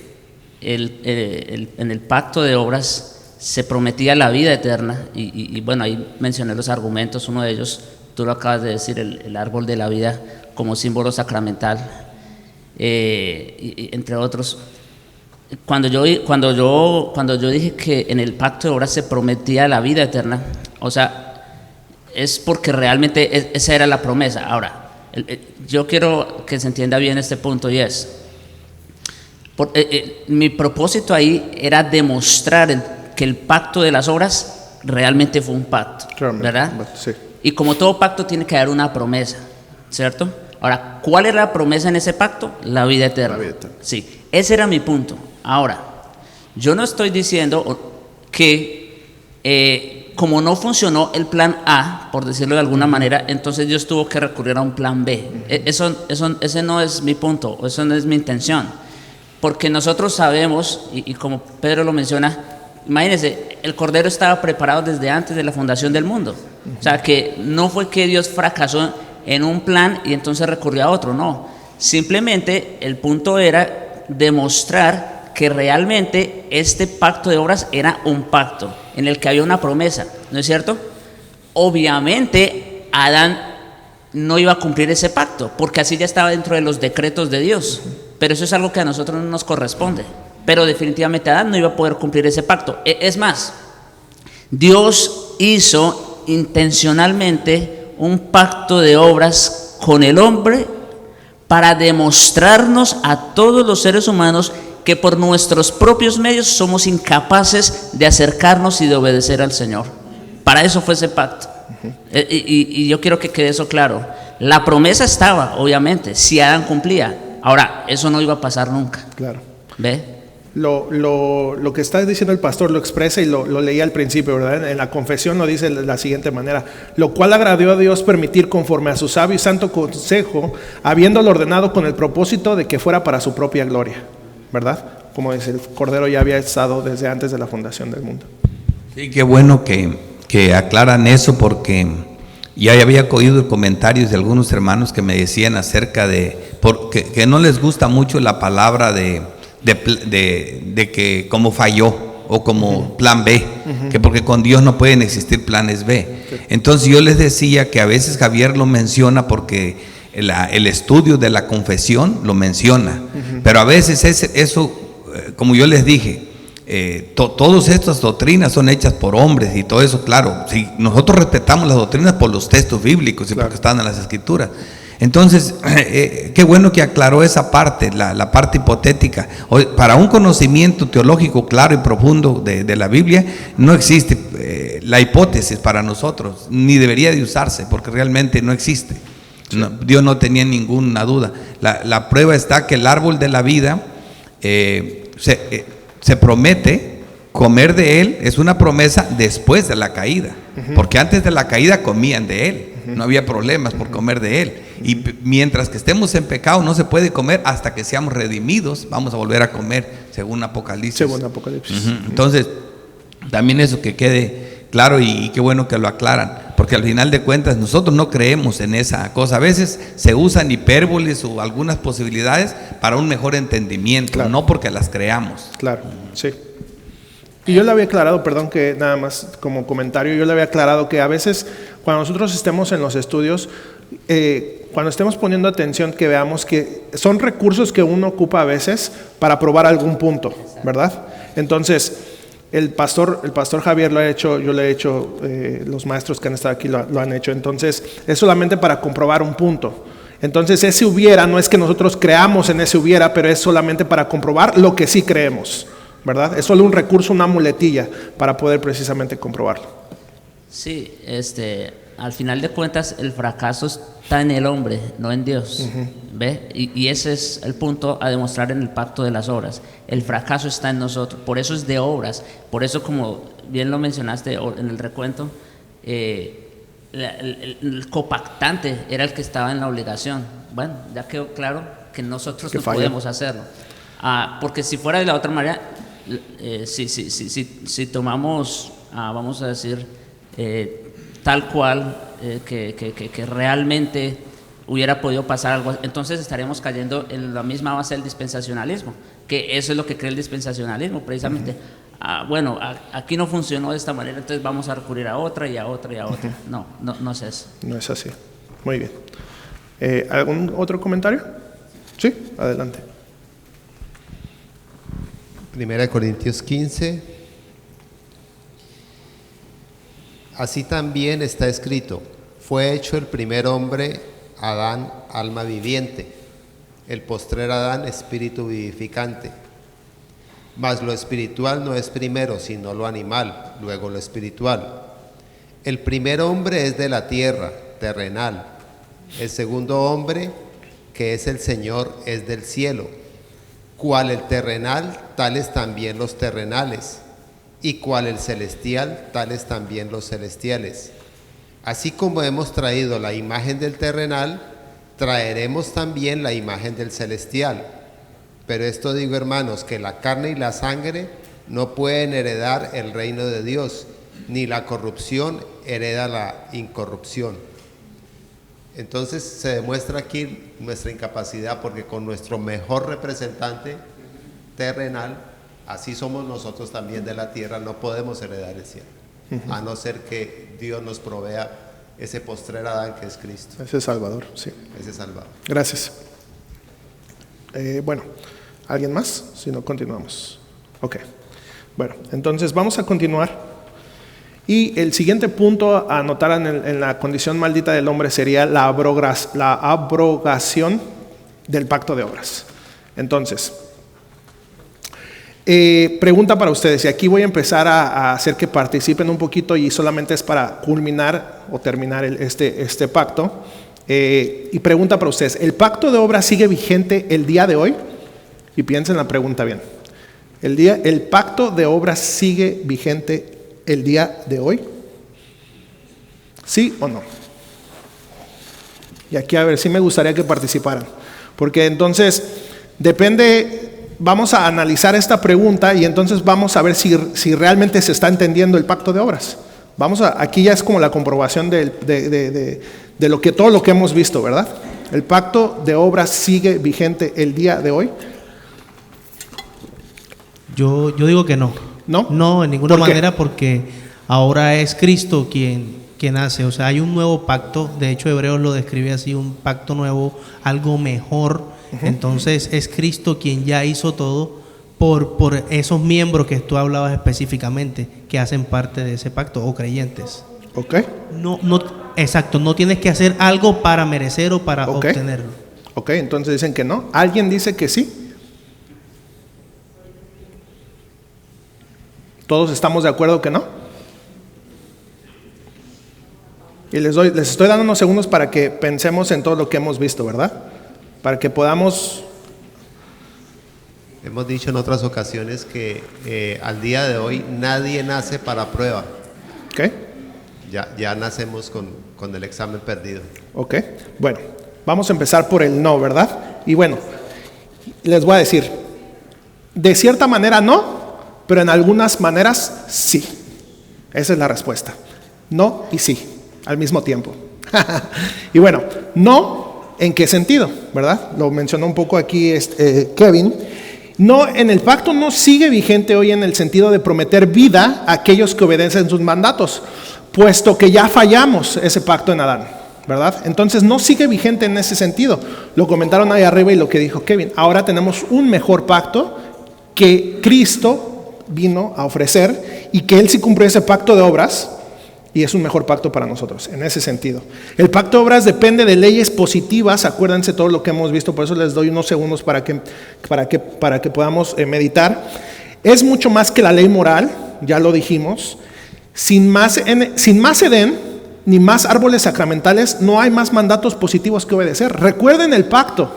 en el pacto de obras se prometía la vida eterna, y bueno, ahí mencioné los argumentos, uno de ellos, tú lo acabas de decir, el árbol de la vida como símbolo sacramental, entre otros. Cuando yo dije que en el pacto de obras se prometía la vida eterna, o sea, es porque realmente esa era la promesa. Ahora, yo quiero que se entienda bien este punto, y es, mi propósito ahí era demostrar que el pacto de las obras realmente fue un pacto, ¿verdad? Sí. Y como todo pacto tiene que haber una promesa, ¿cierto? Ahora, ¿cuál era la promesa en ese pacto? La vida eterna. Sí, ese era mi punto. Ahora, yo no estoy diciendo que como no funcionó el plan A, por decirlo de alguna manera, entonces Dios tuvo que recurrir a un plan B. Ese no es mi punto, eso no es mi intención. Porque nosotros sabemos, y como Pedro lo menciona, imagínense, el Cordero estaba preparado desde antes de la fundación del mundo. O sea, que no fue que Dios fracasó en un plan y entonces recurrió a otro, no. Simplemente el punto era demostrar que realmente este pacto de obras era un pacto en el que había una promesa, ¿no es cierto? Obviamente Adán no iba a cumplir ese pacto, porque así ya estaba dentro de los decretos de Dios, pero eso es algo que a nosotros no nos corresponde. Pero definitivamente Adán no iba a poder cumplir ese pacto. Es más, Dios hizo intencionalmente un pacto de obras con el hombre para demostrarnos a todos los seres humanos que por nuestros propios medios somos incapaces de acercarnos y de obedecer al Señor. Para eso fue ese pacto. Y yo quiero que quede eso claro. La promesa estaba, obviamente, si Adán cumplía. Ahora, eso no iba a pasar nunca. Claro. ¿Ve? Lo que está diciendo el pastor lo expresa y lo leí al principio, ¿verdad? En la confesión lo dice de la siguiente manera: lo cual agradó a Dios permitir conforme a su sabio y santo consejo, habiéndolo ordenado con el propósito de que fuera para su propia gloria, ¿verdad? Como dice, el Cordero ya había estado desde antes de la fundación del mundo. Sí, qué bueno que aclaran eso, porque ya había oído comentarios de algunos hermanos que me decían acerca de que no les gusta mucho la palabra de que como falló o como plan B, que porque con Dios no pueden existir planes B. Entonces yo les decía que a veces Javier lo menciona porque el estudio de la confesión lo menciona, pero a veces eso, como yo les dije, todas estas doctrinas son hechas por hombres y todo eso, claro, si nosotros respetamos las doctrinas por los textos bíblicos y porque están en las escrituras. Entonces, qué bueno que aclaró esa parte, la parte hipotética. Para un conocimiento teológico claro y profundo de la Biblia, no existe la hipótesis para nosotros, ni debería de usarse, porque realmente no existe. No, Dios no tenía ninguna duda. La prueba está que el árbol de la vida se promete comer de él, es una promesa después de la caída, porque antes de la caída comían de él. No había problemas por comer de él. Y mientras que estemos en pecado no se puede comer hasta que seamos redimidos. Vamos a volver a comer, según Apocalipsis. Entonces, también eso que quede claro, y qué bueno que lo aclaran, porque al final de cuentas nosotros no creemos en esa cosa. A veces se usan hipérboles o algunas posibilidades para un mejor entendimiento, claro, no porque las creamos. Claro, sí. Y yo le había aclarado, perdón, que nada más como comentario, yo le había aclarado que a veces cuando nosotros estemos en los estudios, cuando estemos poniendo atención, que veamos que son recursos que uno ocupa a veces para probar algún punto, ¿verdad? Entonces, el pastor Javier lo ha hecho, yo lo he hecho, los maestros que han estado aquí lo han hecho. Entonces, es solamente para comprobar un punto. Entonces, ese hubiera, no es que nosotros creamos en ese hubiera, pero es solamente para comprobar lo que sí creemos, ¿verdad? Es solo un recurso, una muletilla para poder precisamente comprobarlo. Sí, al final de cuentas el fracaso está en el hombre, no en Dios. ¿Ve? Y ese es el punto a demostrar en el pacto de las obras. El fracaso está en nosotros, por eso es de obras. Por eso, como bien lo mencionaste en el recuento, el copactante era el que estaba en la obligación. Bueno, ya quedó claro que nosotros no podemos hacerlo. Porque si fuera de la otra manera, si tomamos, vamos a decir, tal cual, que realmente hubiera podido pasar algo, entonces estaríamos cayendo en la misma base del dispensacionalismo, que eso es lo que cree el dispensacionalismo, precisamente. Bueno, aquí no funcionó de esta manera, entonces vamos a recurrir a otra y a otra y a otra. No es eso. No es así. Muy bien. ¿Algún otro comentario? Sí, adelante. 1 Corintios 15. Así también está escrito: fue hecho el primer hombre, Adán, alma viviente; el postrer Adán, espíritu vivificante. Mas lo espiritual no es primero, sino lo animal, luego lo espiritual. El primer hombre es de la tierra, terrenal. El segundo hombre, que es el Señor, es del cielo. Cual el terrenal, tales también los terrenales. Y cual el celestial, tales también los celestiales. Así como hemos traído la imagen del terrenal, traeremos también la imagen del celestial. Pero esto digo, hermanos, que la carne y la sangre no pueden heredar el reino de Dios, ni la corrupción hereda la incorrupción. Entonces se demuestra aquí nuestra incapacidad, porque con nuestro mejor representante terrenal, así somos nosotros también de la tierra, no podemos heredar el cielo, a no ser que Dios nos provea ese postrer Adán que es Cristo. Ese Salvador, sí. Ese Salvador. Gracias. Bueno, ¿alguien más? Si no, continuamos. Ok. Bueno, entonces vamos a continuar. Y el siguiente punto a anotar en la condición maldita del hombre sería la abrogación del pacto de obras. Entonces, pregunta para ustedes, y aquí voy a empezar a hacer que participen un poquito, y solamente es para culminar o terminar este pacto. Y pregunta para ustedes, ¿el pacto de obras sigue vigente el día de hoy? Y piensen la pregunta bien. ¿El pacto de obras sigue vigente el día de hoy? ¿Sí o no? Y aquí a ver, sí me gustaría que participaran, porque entonces depende, vamos a analizar esta pregunta y entonces vamos a ver si realmente se está entendiendo el pacto de obras. Aquí ya es como la comprobación de todo lo que hemos visto, ¿verdad? ¿El pacto de obras sigue vigente el día de hoy? Yo digo que no. ¿No? No, en ninguna ¿Por qué? manera, porque ahora es Cristo quien hace. O sea, hay un nuevo pacto. De hecho, Hebreos lo describe así: un pacto nuevo, algo mejor. Entonces es Cristo quien ya hizo todo por esos miembros que tú hablabas específicamente, que hacen parte de ese pacto, o creyentes. Ok. No, exacto, no tienes que hacer algo para merecer o para obtenerlo. Ok, entonces dicen que no. ¿Alguien dice que sí? ¿Todos estamos de acuerdo que no? Y les estoy dando unos segundos para que pensemos en todo lo que hemos visto, ¿verdad? Para que podamos... Hemos dicho en otras ocasiones que al día de hoy nadie nace para prueba. ¿Ok? Ya nacemos con el examen perdido. Ok, bueno, vamos a empezar por el no, ¿verdad? Y bueno, les voy a decir, de cierta manera no, pero en algunas maneras sí. Esa es la respuesta. No y sí, al mismo tiempo. Y bueno, no, ¿en qué sentido? ¿Verdad? Lo mencionó un poco aquí Kevin. No, en el pacto no sigue vigente hoy en el sentido de prometer vida a aquellos que obedecen sus mandatos, puesto que ya fallamos ese pacto en Adán, ¿verdad? Entonces no sigue vigente en ese sentido. Lo comentaron ahí arriba y lo que dijo Kevin. Ahora tenemos un mejor pacto que Cristo vino a ofrecer, y que Él sí cumplió ese pacto de obras, y es un mejor pacto para nosotros en ese sentido. El pacto de obras depende de leyes positivas. Acuérdense todo lo que hemos visto, por eso les doy unos segundos para que podamos meditar. Es mucho más que la ley moral, ya lo dijimos. Sin más Edén ni más árboles sacramentales, no hay más mandatos positivos que obedecer. Recuerden el pacto.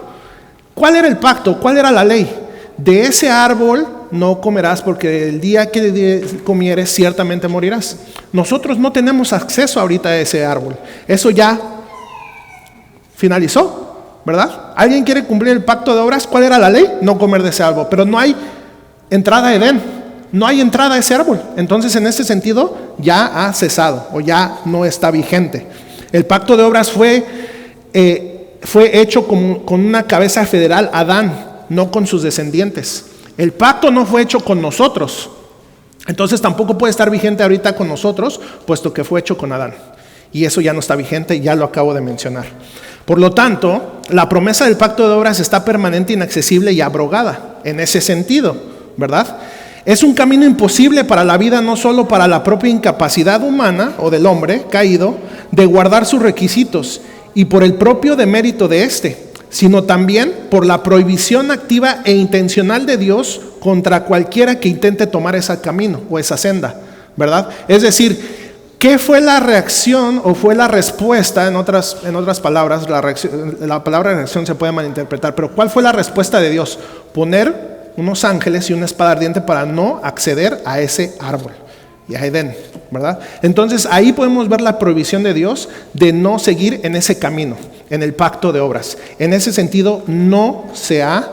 ¿Cuál era el pacto? ¿Cuál era la ley? De ese árbol no comerás, porque el día que comieres ciertamente morirás. Nosotros no tenemos acceso ahorita a ese árbol. Eso ya finalizó, ¿verdad? ¿Alguien quiere cumplir el pacto de obras? ¿Cuál era la ley? No comer de ese árbol. Pero no hay entrada a Edén, no hay entrada a ese árbol. Entonces, en ese sentido, ya ha cesado o ya no está vigente. El pacto de obras fue fue hecho con una cabeza federal, Adán, no con sus descendientes. El pacto no fue hecho con nosotros, entonces tampoco puede estar vigente ahorita con nosotros, puesto que fue hecho con Adán. Y eso ya no está vigente, ya lo acabo de mencionar. Por lo tanto, la promesa del pacto de obras está permanente, inaccesible y abrogada en ese sentido, ¿verdad? Es un camino imposible para la vida, no solo para la propia incapacidad humana o del hombre caído de guardar sus requisitos y por el propio demérito de éste, sino también por la prohibición activa e intencional de Dios contra cualquiera que intente tomar ese camino o esa senda, ¿verdad? Es decir, ¿qué fue la reacción o fue la respuesta? En otras palabras, la palabra reacción se puede malinterpretar, pero ¿cuál fue la respuesta de Dios? Poner unos ángeles y una espada ardiente para no acceder a ese árbol y a Edén, ¿verdad? Entonces ahí podemos ver la prohibición de Dios de no seguir en ese camino, en el pacto de obras. En ese sentido no sigue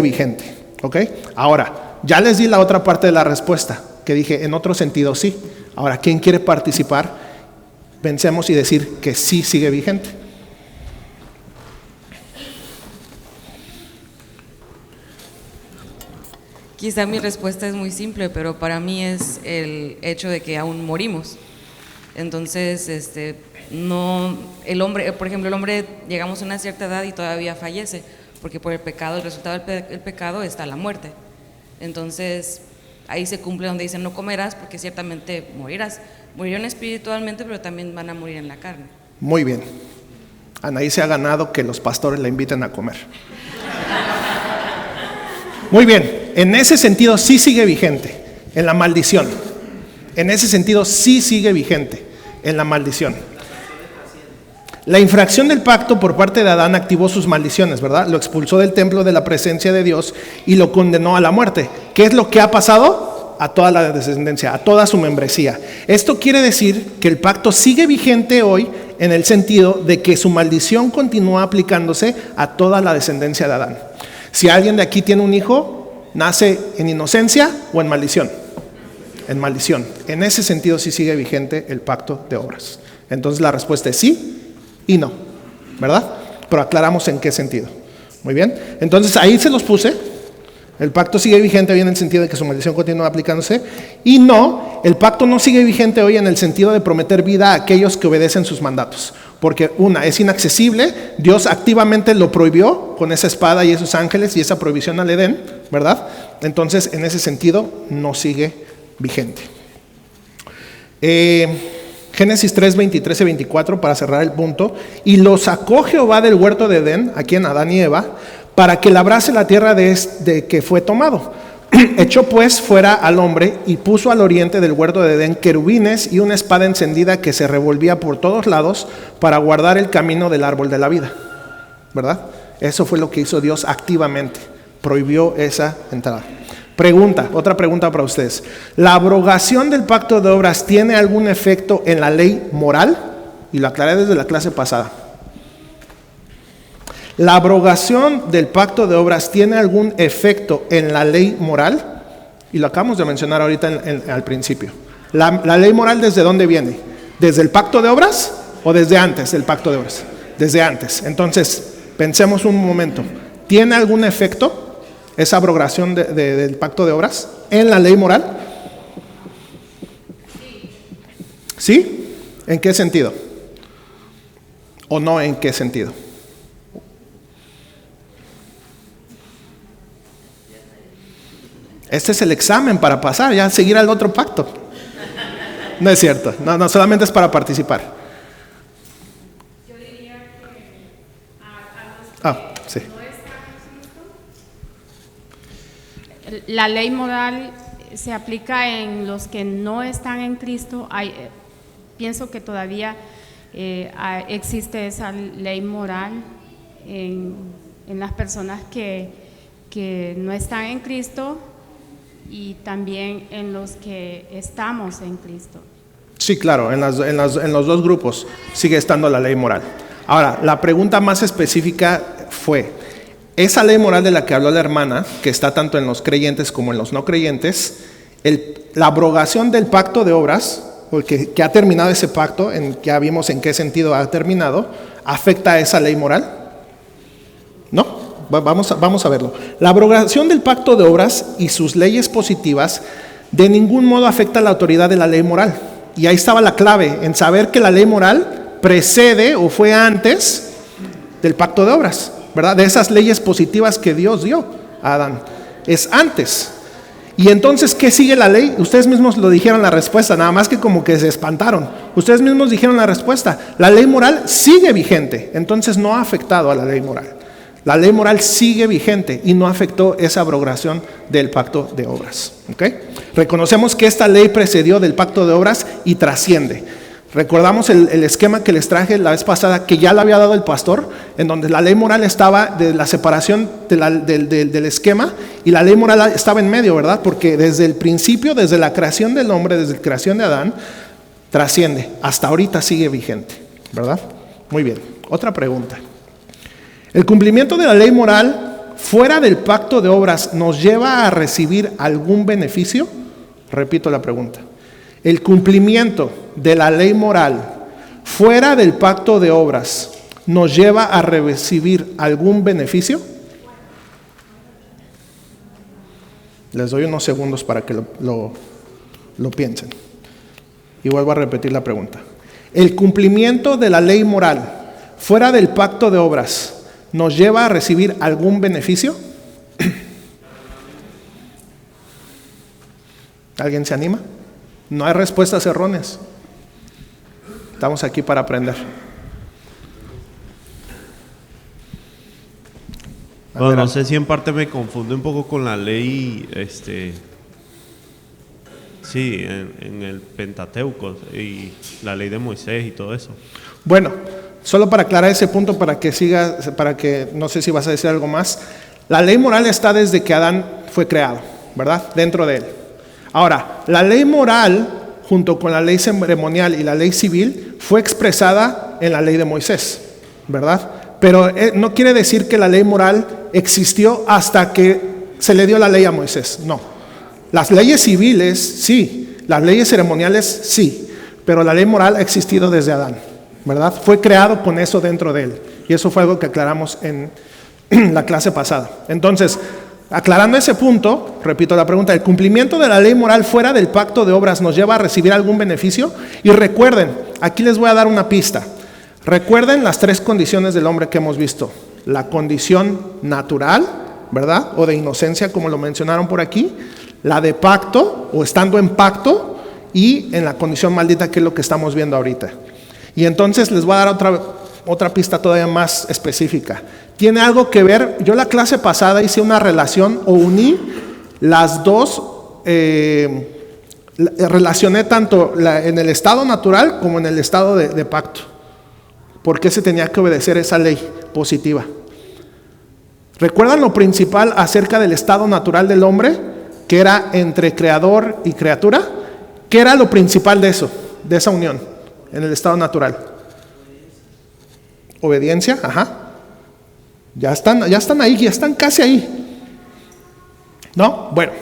vigente, ¿ok? Ahora, ya les di la otra parte de la respuesta, que dije, en otro sentido sí. Ahora, ¿quién quiere participar? Pensemos y decir que sí sigue vigente. Quizá mi respuesta es muy simple, pero para mí es el hecho de que aún morimos. Entonces, no, el hombre, por ejemplo, el hombre llegamos a una cierta edad y todavía fallece, porque por el pecado, el resultado del pecado está la muerte. Entonces, ahí se cumple donde dice no comerás, porque ciertamente morirás. Murieron espiritualmente, pero también van a morir en la carne. Muy bien. Anaí se ha ganado que los pastores la inviten a comer. Muy bien, en ese sentido sí sigue vigente, en la maldición. En ese sentido sí sigue vigente, en la maldición. La infracción del pacto por parte de Adán activó sus maldiciones, ¿verdad? Lo expulsó del templo de la presencia de Dios y lo condenó a la muerte. ¿Qué es lo que ha pasado? A toda la descendencia, a toda su membresía. Esto quiere decir que el pacto sigue vigente hoy en el sentido de que su maldición continúa aplicándose a toda la descendencia de Adán. Si alguien de aquí tiene un hijo, ¿nace en inocencia o en maldición? En maldición. En ese sentido sí sigue vigente el pacto de obras. Entonces la respuesta es sí y no, ¿verdad? Pero aclaramos en qué sentido. Muy bien. Entonces ahí se los puse. El pacto sigue vigente hoy en el sentido de que su maldición continúa aplicándose. Y no, el pacto no sigue vigente hoy en el sentido de prometer vida a aquellos que obedecen sus mandatos. Porque es inaccesible, Dios activamente lo prohibió con esa espada y esos ángeles y esa prohibición al Edén, ¿verdad? Entonces, en ese sentido, no sigue vigente. Génesis 3, 23 y 24, para cerrar el punto. Y lo sacó Jehová del huerto de Edén, aquí en Adán y Eva, para que labrase la tierra de que fue tomado. Echó pues fuera al hombre y puso al oriente del huerto de Edén querubines y una espada encendida que se revolvía por todos lados para guardar el camino del árbol de la vida, ¿verdad? Eso fue lo que hizo Dios activamente, prohibió esa entrada. Otra pregunta para ustedes. ¿La abrogación del pacto de obras tiene algún efecto en la ley moral? Y lo aclaré desde la clase pasada. ¿La abrogación del pacto de obras tiene algún efecto en la ley moral? Y lo acabamos de mencionar ahorita al principio. ¿La ley moral desde dónde viene? ¿Desde el pacto de obras o desde antes del pacto de obras? Desde antes. Entonces, pensemos un momento. ¿Tiene algún efecto esa abrogación del pacto de obras en la ley moral? ¿Sí? ¿En qué sentido? ¿O no en qué sentido? Este es el examen para pasar, ya seguir al otro pacto. No es cierto, no solamente es para participar. Yo diría que Sí. no están, la ley moral se aplica en los que no están en Cristo. Pienso que todavía existe esa ley moral en las personas que no están en Cristo, y también en los que estamos en Cristo. Sí, claro, en los dos grupos sigue estando la ley moral. Ahora, la pregunta más específica fue, esa ley moral de la que habló la hermana, que está tanto en los creyentes como en los no creyentes, la abrogación del pacto de obras o que ha terminado ese pacto, ya vimos en qué sentido ha terminado, afecta a esa ley moral? No, vamos a verlo. La abrogación del pacto de obras y sus leyes positivas de ningún modo afecta a la autoridad de la ley moral. Y ahí estaba la clave, en saber que la ley moral precede o fue antes del pacto de obras, ¿verdad? De esas leyes positivas que Dios dio a Adán. Es antes. Y entonces, ¿qué sigue la ley? Ustedes mismos lo dijeron la respuesta, nada más que como que se espantaron. Ustedes mismos dijeron la respuesta. La ley moral sigue vigente, entonces no ha afectado a la ley moral. La ley moral sigue vigente y no afectó esa abrogación del pacto de obras. ¿Okay? Reconocemos que esta ley precedió del pacto de obras y trasciende. Recordamos el esquema que les traje la vez pasada, que ya le había dado el pastor, en donde la ley moral estaba de la separación del esquema, y la ley moral estaba en medio, ¿verdad? Porque desde el principio, desde la creación del hombre, desde la creación de Adán, trasciende. Hasta ahorita sigue vigente, ¿verdad? Muy bien. Otra pregunta. ¿El cumplimiento de la ley moral fuera del pacto de obras nos lleva a recibir algún beneficio? Repito la pregunta. ¿El cumplimiento de la ley moral fuera del pacto de obras nos lleva a recibir algún beneficio? Les doy unos segundos para que lo piensen. Y vuelvo a repetir la pregunta. ¿El cumplimiento de la ley moral fuera del pacto de obras nos lleva a recibir algún beneficio? ¿Alguien se anima? No hay respuestas erróneas. Estamos aquí para aprender. Bueno, no sé si en parte me confunde un poco con la ley, sí, en el Pentateuco y la ley de Moisés y todo eso. Bueno, solo para aclarar ese punto, para que no sé si vas a decir algo más. La ley moral está desde que Adán fue creado, ¿verdad? Dentro de él. Ahora, la ley moral, junto con la ley ceremonial y la ley civil, fue expresada en la ley de Moisés, ¿verdad? Pero no quiere decir que la ley moral existió hasta que se le dio la ley a Moisés, no. Las leyes civiles, sí. Las leyes ceremoniales, sí. Pero la ley moral ha existido desde Adán, ¿verdad? Fue creado con eso dentro de él. Y eso fue algo que aclaramos en la clase pasada. Entonces, aclarando ese punto, repito la pregunta, ¿el cumplimiento de la ley moral fuera del pacto de obras nos lleva a recibir algún beneficio? Y recuerden, aquí les voy a dar una pista. Recuerden las 3 condiciones del hombre que hemos visto. La condición natural, ¿verdad? O de inocencia, como lo mencionaron por aquí. La de pacto, o estando en pacto. Y en la condición maldita, que es lo que estamos viendo ahorita. Y entonces les voy a dar otra pista todavía más específica. Tiene algo que ver, yo la clase pasada hice una relación o uní las dos, relacioné tanto en el estado natural como en el estado de pacto. ¿Por qué se tenía que obedecer esa ley positiva? ¿Recuerdan lo principal acerca del estado natural del hombre? Que era entre creador y criatura. ¿Qué era lo principal de eso, de esa unión en el estado natural? Obediencia, ajá. Ya están ahí, ya están casi ahí. ¿No? Bueno,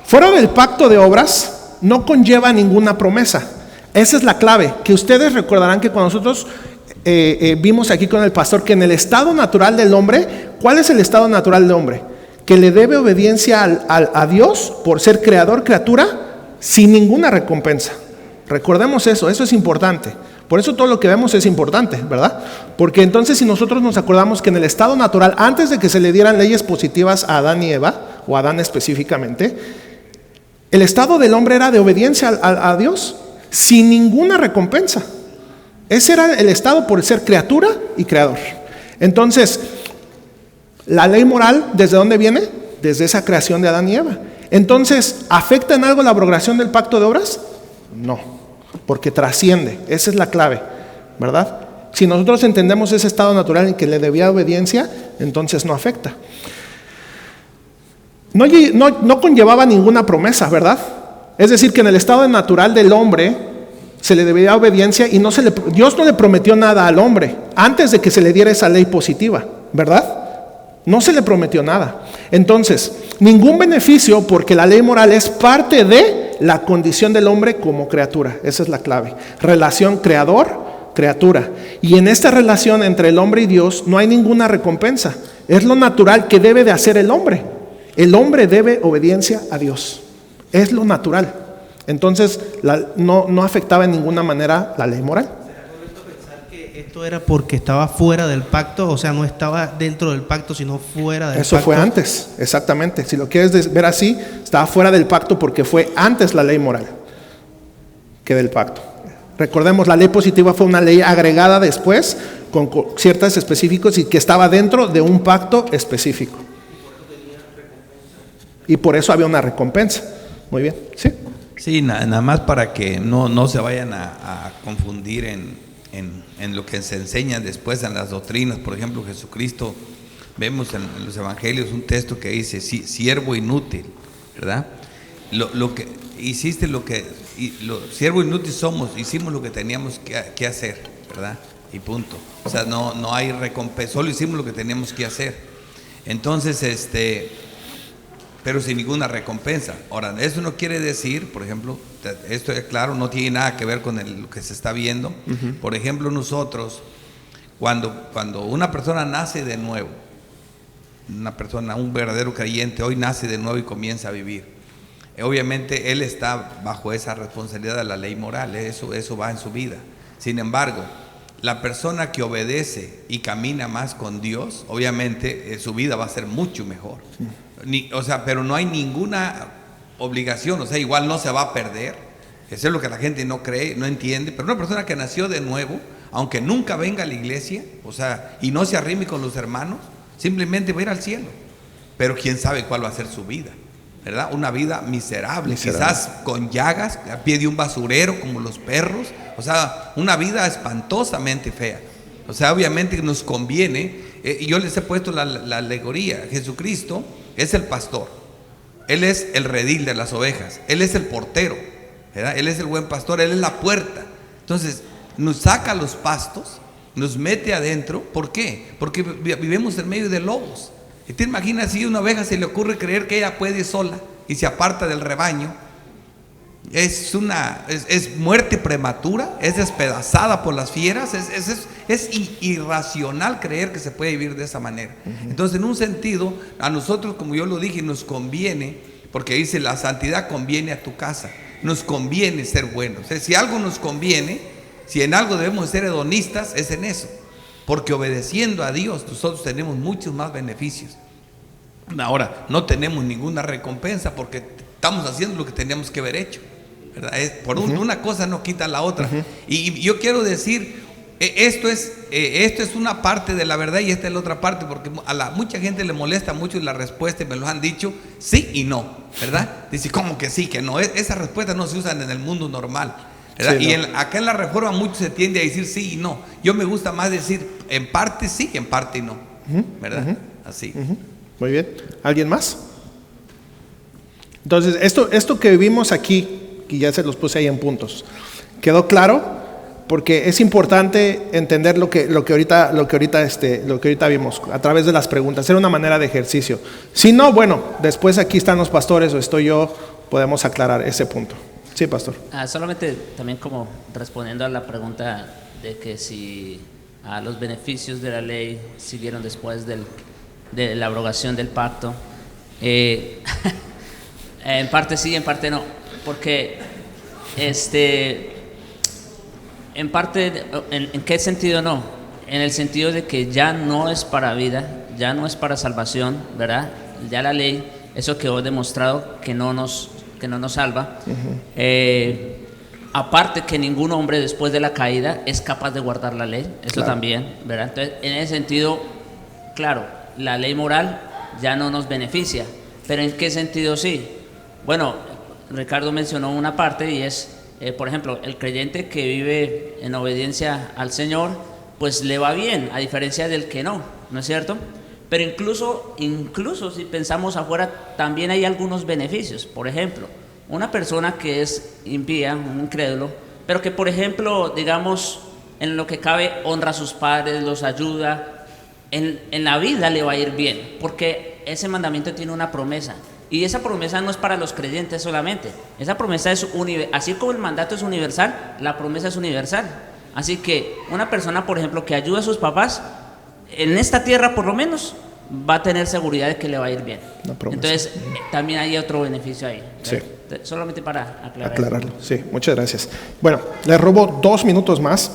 fuera del pacto de obras no conlleva ninguna promesa. Esa es la clave, que ustedes recordarán que cuando nosotros vimos aquí con el pastor que en el estado natural del hombre, ¿cuál es el estado natural del hombre? Que le debe obediencia a Dios por ser creador, criatura, sin ninguna recompensa. Recordemos eso es importante. Por eso todo lo que vemos es importante, ¿verdad? Porque entonces si nosotros nos acordamos que en el estado natural, antes de que se le dieran leyes positivas a Adán y Eva, o a Adán específicamente, el estado del hombre era de obediencia a Dios, sin ninguna recompensa. Ese era el estado por ser criatura y creador. Entonces, la ley moral, ¿desde dónde viene? Desde esa creación de Adán y Eva. Entonces, ¿afecta en algo la abrogación del pacto de obras? No. Porque trasciende, esa es la clave, ¿verdad? Si nosotros entendemos ese estado natural en que le debía obediencia, entonces no afecta. No conllevaba ninguna promesa, ¿verdad? Es decir, que en el estado natural del hombre se le debía obediencia y Dios no le prometió nada al hombre antes de que se le diera esa ley positiva, ¿verdad? No se le prometió nada. Entonces, ningún beneficio porque la ley moral es parte de la condición del hombre como criatura. Esa es la clave. Relación creador-criatura. Y en esta relación entre el hombre y Dios no hay ninguna recompensa. Es lo natural que debe de hacer el hombre. El hombre debe obediencia a Dios. Es lo natural. Entonces no afectaba en ninguna manera la ley moral. Esto era porque estaba fuera del pacto, o sea, no estaba dentro del pacto, sino fuera del pacto. Eso fue antes, exactamente. Si lo quieres ver así, estaba fuera del pacto porque fue antes la ley moral que del pacto. Recordemos, la ley positiva fue una ley agregada después con ciertos específicos y que estaba dentro de un pacto específico. Y por eso había una recompensa. Muy bien, ¿sí? Sí, nada más para que no se vayan a confundir en lo que se enseña después en las doctrinas. Por ejemplo, Jesucristo, vemos en los evangelios un texto que dice, siervo inútil, ¿verdad? Lo que hiciste, siervo inútil somos, hicimos lo que teníamos que hacer, ¿verdad? Y punto. O sea, no hay recompensa, solo hicimos lo que teníamos que hacer. Entonces, pero sin ninguna recompensa. Ahora, eso no quiere decir, por ejemplo, esto es claro, no tiene nada que ver con lo que se está viendo. Por ejemplo, nosotros, cuando una persona nace de nuevo, un verdadero creyente, hoy nace de nuevo y comienza a vivir, obviamente él está bajo esa responsabilidad de la ley moral, eso va en su vida. Sin embargo, la persona que obedece y camina más con Dios, obviamente su vida va a ser mucho mejor. Pero no hay ninguna obligación, igual no se va a perder. Eso es lo que la gente no cree, no entiende. Pero una persona que nació de nuevo, aunque nunca venga a la iglesia, y no se arrime con los hermanos, simplemente va a ir al cielo. Pero quién sabe cuál va a ser su vida, ¿verdad? Una vida miserable, quizás con llagas, a pie de un basurero como los perros, una vida espantosamente fea. Obviamente nos conviene, y yo les he puesto la alegoría. Jesucristo es el pastor, Él es el redil de las ovejas, Él es el portero, ¿verdad? Él es el buen pastor, Él es la puerta. Entonces nos saca los pastos, nos mete adentro. ¿Por qué? Porque vivimos en medio de lobos. Y te imaginas si a una oveja se le ocurre creer que ella puede sola y se aparta del rebaño. Es muerte prematura, es despedazada por las fieras, es irracional creer que se puede vivir de esa manera. Entonces, en un sentido, a nosotros, como yo lo dije, nos conviene, porque dice la santidad conviene a tu casa, nos conviene ser buenos. Si algo nos conviene, si en algo debemos ser hedonistas, es en eso, porque obedeciendo a Dios nosotros tenemos muchos más beneficios. Ahora, no tenemos ninguna recompensa porque estamos haciendo lo que teníamos que haber hecho, ¿verdad? Una cosa no quita la otra. Y yo quiero decir, esto es una parte de la verdad y esta es la otra parte, porque a mucha gente le molesta mucho la respuesta y me lo han dicho, sí y no, ¿verdad? Dice, ¿cómo que sí, que no? Esas respuestas no se usan en el mundo normal, ¿verdad? Sí, no. Acá en la Reforma mucho se tiende a decir sí y no. Yo me gusta más decir en parte sí, en parte no, ¿verdad? Así. Muy bien. ¿Alguien más? Entonces, esto que vimos aquí, y ya se los puse ahí en puntos, ¿quedó claro? Porque es importante entender lo que ahorita vimos a través de las preguntas. Era una manera de ejercicio. Si no, bueno, después aquí están los pastores o estoy yo, podemos aclarar ese punto. Sí, pastor. Solamente también como respondiendo a la pregunta de que si los beneficios de la ley siguieron después de la abrogación del pacto. En parte sí, en parte no, porque en parte, ¿en qué sentido no? En el sentido de que ya no es para vida, ya no es para salvación, ¿verdad? Ya la ley, eso quedó demostrado que no nos salva. Aparte que ningún hombre después de la caída es capaz de guardar la ley, eso claro. También, ¿verdad? Entonces, en ese sentido, claro, la ley moral ya no nos beneficia, pero ¿en qué sentido sí? Bueno, Ricardo mencionó una parte y es, por ejemplo, el creyente que vive en obediencia al Señor, pues le va bien, a diferencia del que no es cierto? Pero incluso si pensamos afuera, también hay algunos beneficios. Por ejemplo, una persona que es impía, un incrédulo, pero que, por ejemplo, digamos, en lo que cabe, honra a sus padres, los ayuda, en la vida le va a ir bien, porque ese mandamiento tiene una promesa, Y esa promesa no es para los creyentes solamente. Esa promesa es así como el mandato es universal, la promesa es universal. Así que una persona, por ejemplo, que ayuda a sus papás, en esta tierra por lo menos, va a tener seguridad de que le va a ir bien. Entonces, también hay otro beneficio ahí. Sí. Solamente para aclararlo. Sí, muchas gracias. Bueno, les robo 2 minutos más.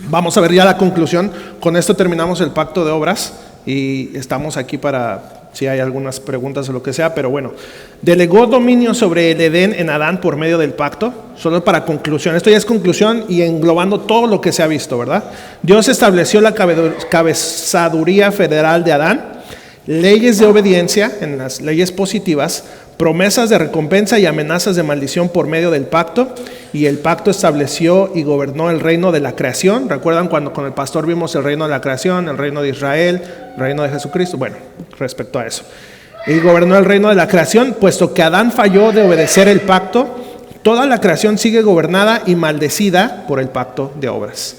Vamos a ver ya la conclusión. Con esto terminamos el pacto de obras y estamos aquí para si hay algunas preguntas o lo que sea, pero bueno, delegó dominio sobre el Edén en Adán por medio del pacto. Solo para conclusión, esto ya es conclusión y englobando todo lo que se ha visto, ¿verdad? Dios estableció la cabezaduría federal de Adán, leyes de obediencia en las leyes positivas, promesas de recompensa y amenazas de maldición por medio del pacto, y el pacto estableció y gobernó el reino de la creación. ¿Recuerdan cuando con el pastor vimos el reino de la creación, el reino de Israel, el reino de Jesucristo? Bueno, respecto a eso. Y gobernó el reino de la creación, puesto que Adán falló de obedecer el pacto, toda la creación sigue gobernada y maldecida por el pacto de obras,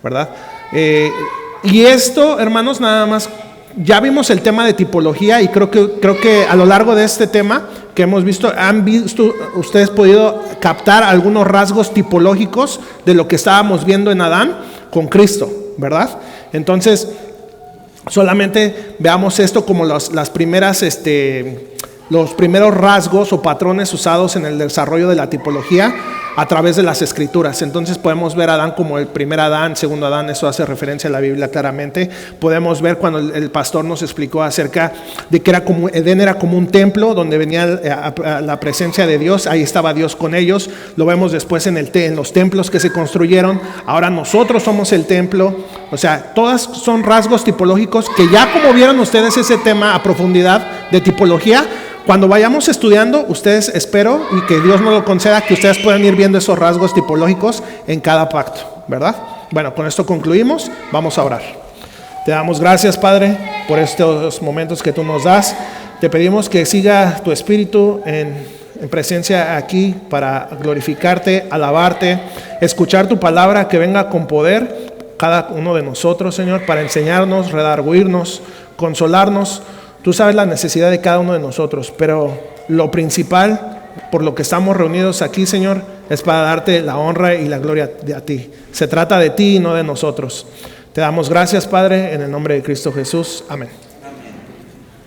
¿verdad? Y esto, hermanos, nada más, ya vimos el tema de tipología y creo que a lo largo de este tema que hemos visto, han visto ustedes podido captar algunos rasgos tipológicos de lo que estábamos viendo en Adán con Cristo, ¿verdad? Entonces, solamente veamos esto como los primeros rasgos o patrones usados en el desarrollo de la tipología a través de las escrituras. Entonces podemos ver a Adán como el primer Adán, segundo Adán, eso hace referencia a la Biblia claramente. Podemos ver cuando el pastor nos explicó acerca de que Edén era como un templo donde venía la presencia de Dios, ahí estaba Dios con ellos. Lo vemos después en los templos que se construyeron. Ahora nosotros somos el templo. O sea, todas son rasgos tipológicos que ya como vieron ustedes ese tema a profundidad de tipología, cuando vayamos estudiando, ustedes espero y que Dios nos lo conceda, que ustedes puedan ir viendo esos rasgos tipológicos en cada pacto, ¿verdad? Bueno, con esto concluimos, vamos a orar. Te damos gracias, Padre, por estos momentos que tú nos das. Te pedimos que siga tu espíritu en presencia aquí para glorificarte, alabarte, escuchar tu palabra, que venga con poder cada uno de nosotros, Señor, para enseñarnos, redarguirnos, consolarnos. Tú sabes la necesidad de cada uno de nosotros, pero lo principal por lo que estamos reunidos aquí, Señor, es para darte la honra y la gloria a ti. Se trata de ti y no de nosotros. Te damos gracias, Padre, en el nombre de Cristo Jesús. Amén.